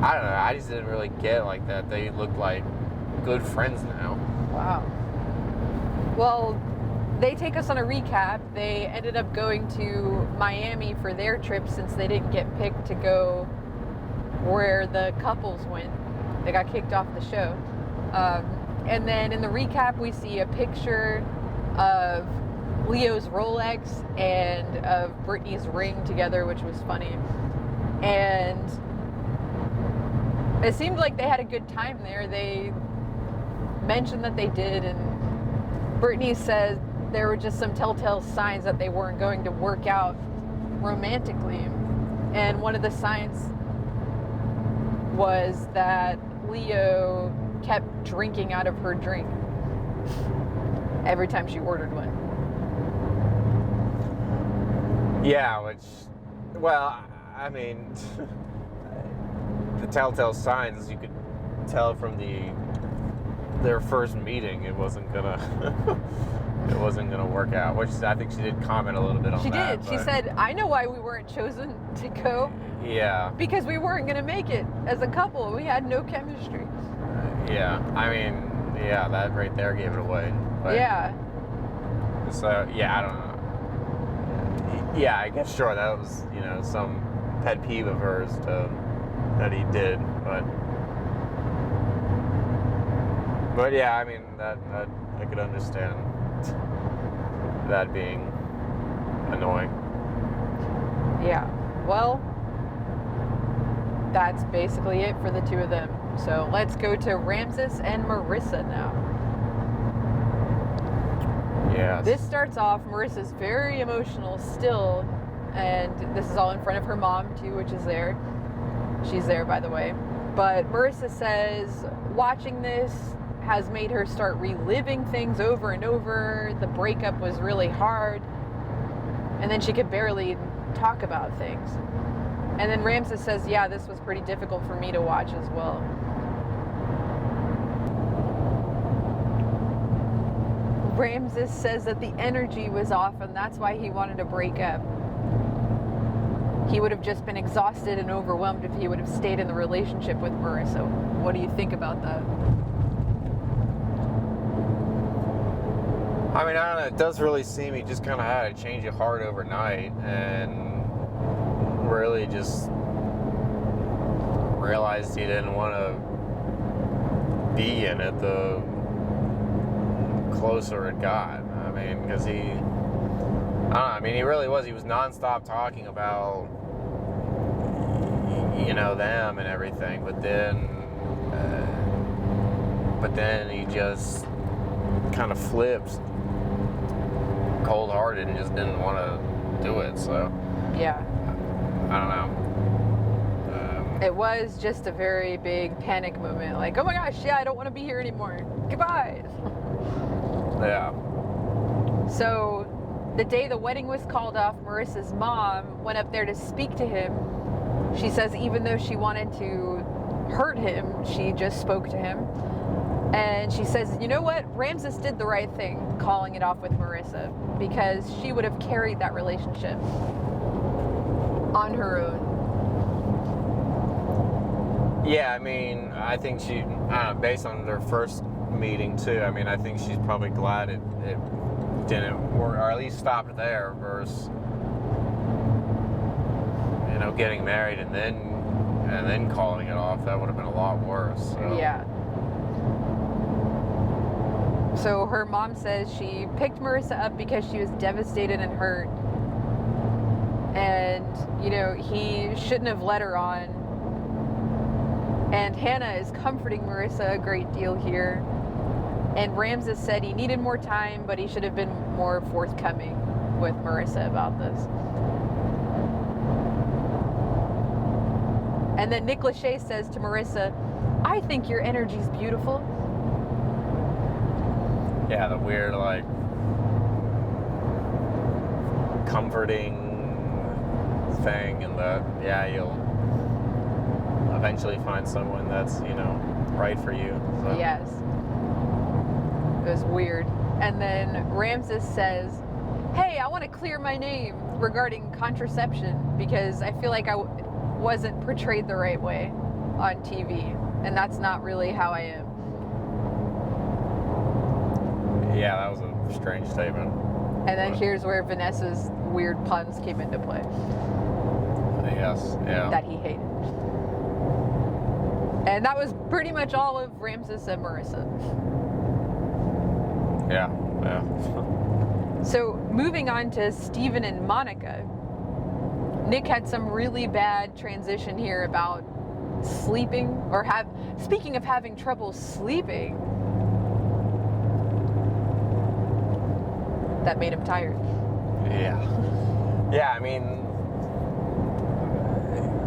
I don't know, I just didn't really get like that. They look like good friends now. Wow. Well, they take us on a recap. They ended up going to Miami for their trip since they didn't get picked to go where the couples went. They got kicked off the show. And then in the recap, we see a picture of Leo's Rolex and of Brittany's ring together, which was funny. And It seemed like they had a good time there. They mentioned that they did, and Brittany said there were just some telltale signs that they weren't going to work out romantically. And one of the signs was that Leo kept drinking out of her drink every time she ordered one. Yeah, which, well, I mean, the telltale signs you could tell from their first meeting, it wasn't gonna work out. Which I think she did comment a little bit on She that. did. She said, "I know why we weren't chosen to go. Yeah. Because we weren't gonna make it as a couple. We had no chemistry." Yeah. I mean, yeah, that right there gave it away. But, Yeah. So yeah, I don't know. Yeah, I guess sure that was some pet peeve of hers that he did, but yeah, I mean that I could understand that being annoying. Yeah. Well, that's basically it for the two of them. So let's go to Ramses and Marissa now. Yeah. This starts off, Marissa's very emotional still, and this is all in front of her mom too, which is there. She's there, by the way. But Marissa says watching this has made her start reliving things over and over. The breakup was really hard, and then she could barely talk about things. And then Ramses says, yeah, this was pretty difficult for me to watch as well. Ramses says that the energy was off, and that's why he wanted to break up. He would have just been exhausted and overwhelmed if he would have stayed in the relationship with Marissa. What do you think about that? I mean, I don't know. It does really seem he just kind of had a change of heart overnight and really just realized he didn't want to be in it the closer it got. I mean, because he really was. He was nonstop talking about, them and everything, but then he just kind of flipped cold-hearted and just didn't want to do it. So Yeah. I don't know. It was just a very big panic moment. Like, oh my gosh, yeah, I don't want to be here anymore. Goodbye. Yeah. So the day the wedding was called off, Marissa's mom went up there to speak to him. She says even though she wanted to hurt him, she just spoke to him. And she says, you know what? Ramses did the right thing calling it off with Marissa, because she would have carried that relationship on her own. Yeah, I mean, I think she, based on their first meeting too, I mean, I think she's probably glad it didn't work, or at least stopped there versus, getting married and then calling it off. That would have been a lot worse. So. Yeah. So her mom says she picked Marissa up because she was devastated and hurt. And, he shouldn't have let her on. And Hannah is comforting Marissa a great deal here. And Ramses said he needed more time, but he should have been more forthcoming with Marissa about this. And then Nick Lachey says to Marissa, I think your energy's beautiful. Yeah, the weird, comforting thing, and that, yeah, you'll eventually find someone that's, right for you. So. Yes. It was weird. And then Ramses says, hey, I want to clear my name regarding contraception because I feel like I wasn't portrayed the right way on TV. And that's not really how I am. Yeah, that was a strange statement. And then here's where Vanessa's weird puns came into play. Yes, yeah. That he hated. And that was pretty much all of Ramses and Marissa. Yeah. So moving on to Steven and Monica. Nick had some really bad transition here about sleeping, or speaking of having trouble sleeping, that made him tired. Yeah, I mean,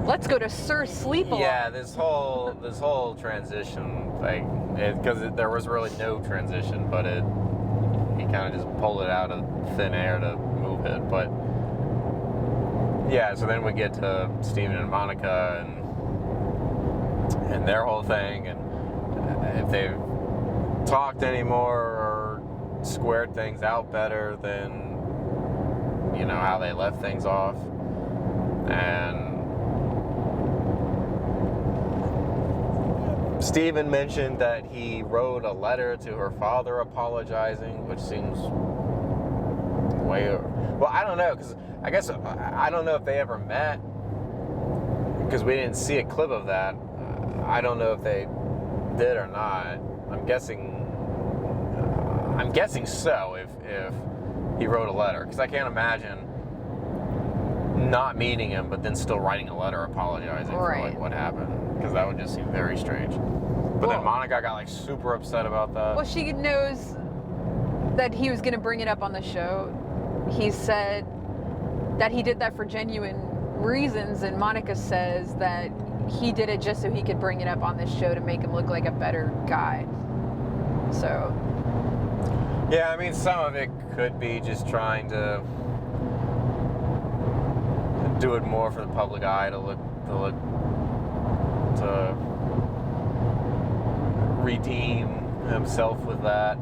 let's go to Sir Sleep-Along. Yeah, this whole transition thing, because there was really no transition, but he kind of just pulled it out of thin air to move it. But yeah, so then we get to Steven and Monica and their whole thing, and if they've talked anymore or squared things out better than how they left things off. And Steven mentioned that he wrote a letter to her father apologizing, which seems well, I don't know, because I guess I don't know if they ever met, because we didn't see a clip of that. I don't know if they did or not. I'm guessing so, if he wrote a letter, because I can't imagine not meeting him but then still writing a letter apologizing for what happened, because that would just seem very strange. But then Monica got super upset about that. Well, she knows that he was going to bring it up on the show. He said that he did that for genuine reasons, and Monica says that he did it just so he could bring it up on this show to make him look like a better guy. So yeah, I mean, some of it could be just trying to do it more for the public eye, to redeem himself with that.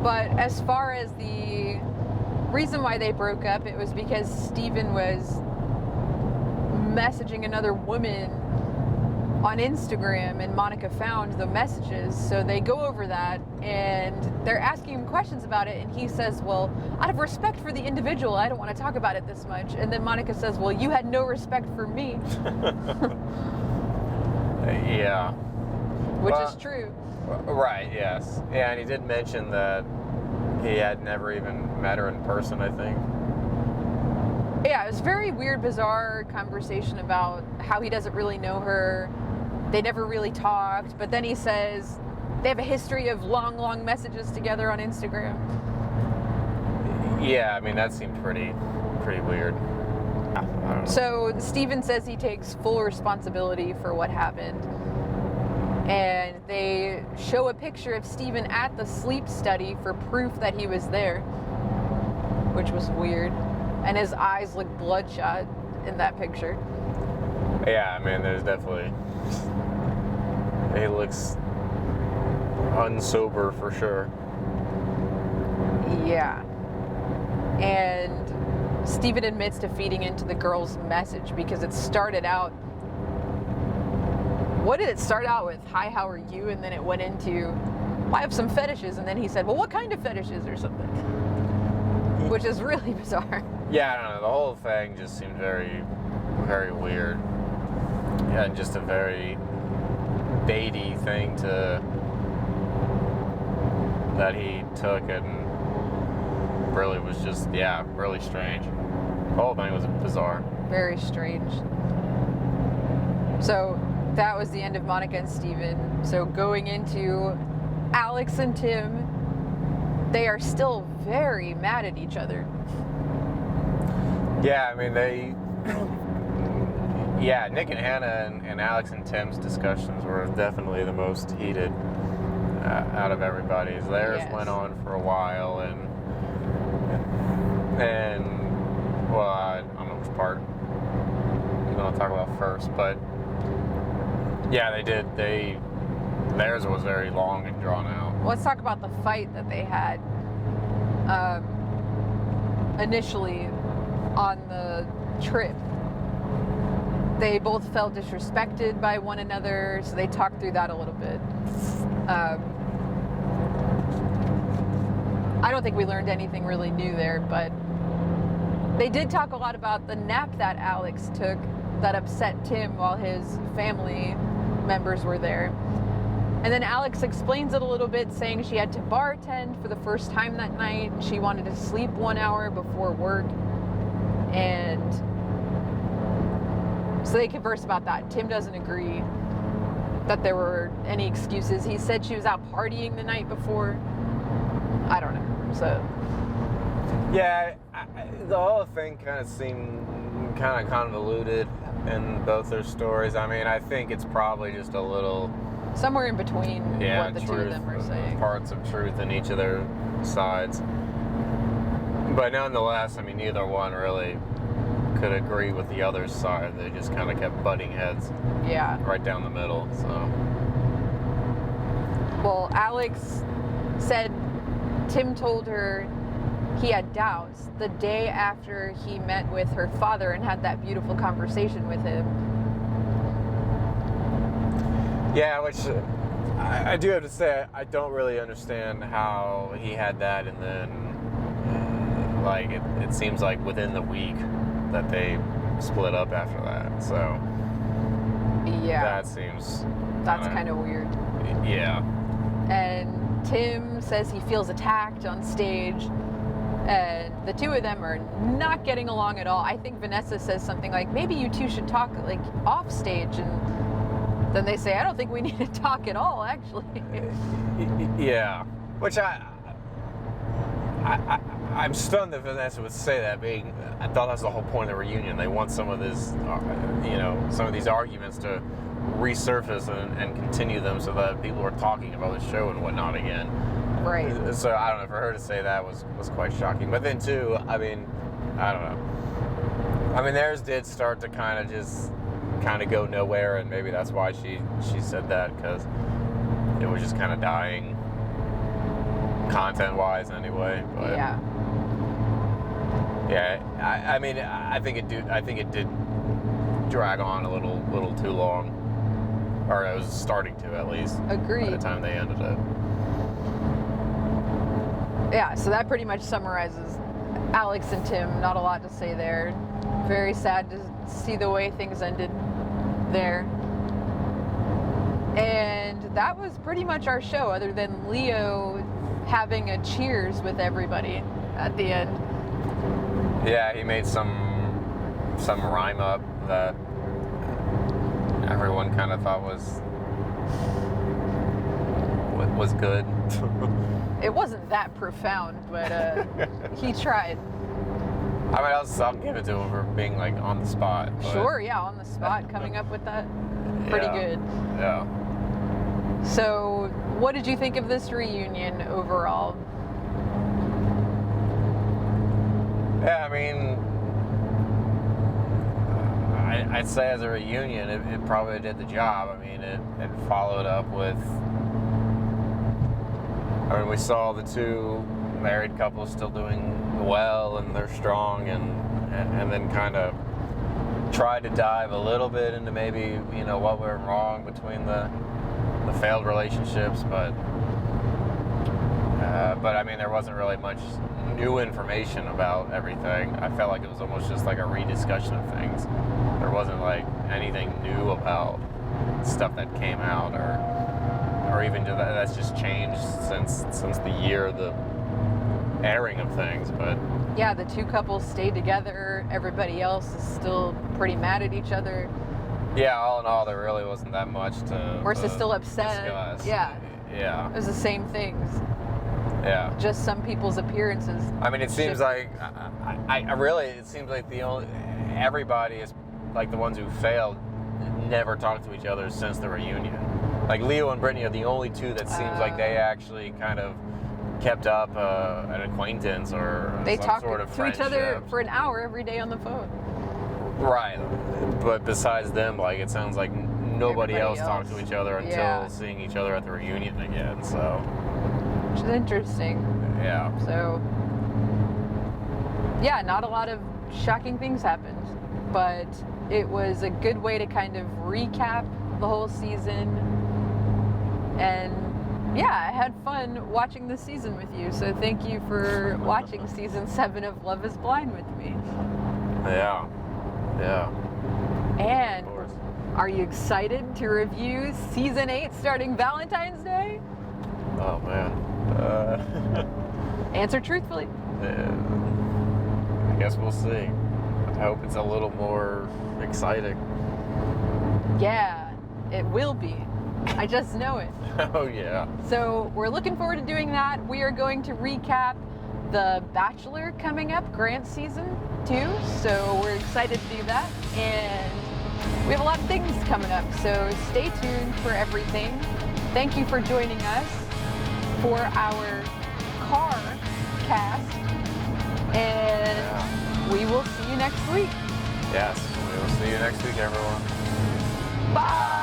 But as far as the reason why they broke up, it was because Steven was messaging another woman on Instagram, and Monica found the messages. So they go over that, and they're asking him questions about it, and he says, well, out of respect for the individual, I don't want to talk about it this much. And then Monica says, well, you had no respect for me. Yeah. Which is true. Right, yes. Yeah, and he did mention that he had never even met her in person, I think. Yeah, it was very weird, bizarre conversation about how he doesn't really know her. They never really talked, but then he says they have a history of long messages together on Instagram. Yeah, I mean, that seemed pretty weird. I don't know. So Steven says he takes full responsibility for what happened. And they show a picture of Steven at the sleep study for proof that he was there, which was weird. And his eyes look bloodshot in that picture. Yeah, I mean, there's definitely... He looks unsober for sure. Yeah. And Steven admits to feeding into the girl's message, because it started out... What did it start out with? Hi, how are you? And then it went into, I have some fetishes. And then he said, well, what kind of fetishes or something? Which is really bizarre. Yeah, I don't know. The whole thing just seemed very, very weird. Yeah, and just a very baity thing that he took, and really was just, really strange. The whole thing was bizarre. Very strange. So that was the end of Monica and Steven. So going into Alex and Tim, they are still very mad at each other. Yeah, I mean, Nick and Hannah and Alex and Tim's discussions were definitely the most heated out of everybody's. Theirs went on for a while, and well, I don't know which part I'm going to talk about first, but yeah, they did. Theirs was very long and drawn out. Let's talk about the fight that they had initially on the trip. They both felt disrespected by one another, so they talked through that a little bit. I don't think we learned anything really new there, but they did talk a lot about the nap that Alex took that upset Tim while his family members were there. And then Alex explains it a little bit, saying she had to bartend for the first time that night. She wanted to sleep 1 hour before work. And So they converse about that. Tim doesn't agree that there were any excuses. He said she was out partying the night before. I don't know. So Yeah, the whole thing kind of seemed kind of convoluted in both their stories. I mean, I think it's probably just a little somewhere in between what the two of them are saying. Parts of truth in each of their sides. But nonetheless, I mean, neither one really could agree with the other side. They just kind of kept butting heads. Yeah. Right down the middle, so. Well, Alex said Tim told her he had doubts the day after he met with her father and had that beautiful conversation with him. Yeah, which I do have to say, I don't really understand how he had that, and then like it seems like within the week that they split up after that. So yeah, that seems that's kind of weird. Yeah. And Tim says he feels attacked on stage, and the two of them are not getting along at all. I think Vanessa says something like, maybe you two should talk like off stage, and then they say, I don't think we need to talk at all, actually. Yeah, which I'm stunned that Vanessa would say that, being I thought that's the whole point of the reunion. They want some of this, some of these arguments to resurface and continue them so that people are talking about the show and whatnot again. Right. So I don't know, for her to say that was quite shocking. But then too, I mean, I don't know. I mean, theirs did start to kind of go nowhere, and maybe that's why she said that, because it was just kind of dying content-wise anyway. But yeah, I mean, I think it did drag on a little too long, or it was starting to, at least. Agreed. By the time they ended it. Yeah, so that pretty much summarizes Alex and Tim. Not a lot to say there. Very sad to see the way things ended there. And that was pretty much our show, other than Leo having a cheers with everybody at the end. Yeah, he made some rhyme up that everyone kind of thought was good. It wasn't that profound, but he tried. I mean, I'll give it to him for being like on the spot. But Sure, yeah, on the spot, coming up with that. Pretty good. Yeah. So, what did you think of this reunion overall? Yeah, I mean, I'd say as a reunion, it probably did the job. I mean, it followed up with, I mean, we saw the two married couples still doing well, and they're strong, and then kind of tried to dive a little bit into maybe, what went wrong between the failed relationships, but I mean, there wasn't really much new information about everything. I felt like it was almost just like a rediscussion of things. There wasn't like anything new about stuff that came out, or even that's just changed since the year of the airing of things. But yeah, the two couples stayed together. Everybody else is still pretty mad at each other. Yeah, all in all, there really wasn't that much to. We're still upset. Discuss. Yeah. Yeah. It was the same things. Yeah. Just some people's appearances. I mean, it seems like it seems like everybody is like the ones who failed never talked to each other since the reunion. Like Leo and Brittany are the only two that seems like they actually kind of kept up an acquaintance or they some talk sort of to friendship. each other for an hour every day on the phone. Right, but besides them, like it sounds like nobody else talked to each other until seeing each other at the reunion again. So, which is interesting. Yeah. So, yeah, not a lot of shocking things happened, but it was a good way to kind of recap the whole season. And yeah, I had fun watching this season with you. So thank you for watching season 7 of Love is Blind with me. Yeah. Yeah. And are you excited to review season 8 starting Valentine's Day? Oh man. Answer truthfully. I guess we'll see. I hope it's a little more exciting. Yeah, it will be. I just know it. Oh yeah. So we're looking forward to doing that. We are going to recap The Bachelor coming up, Grant season 2. So we're excited to do that. And we have a lot of things coming up. So stay tuned for everything. Thank you for joining us for our car cast. And we will see you next week. Yes, we will see you next week, everyone. Bye.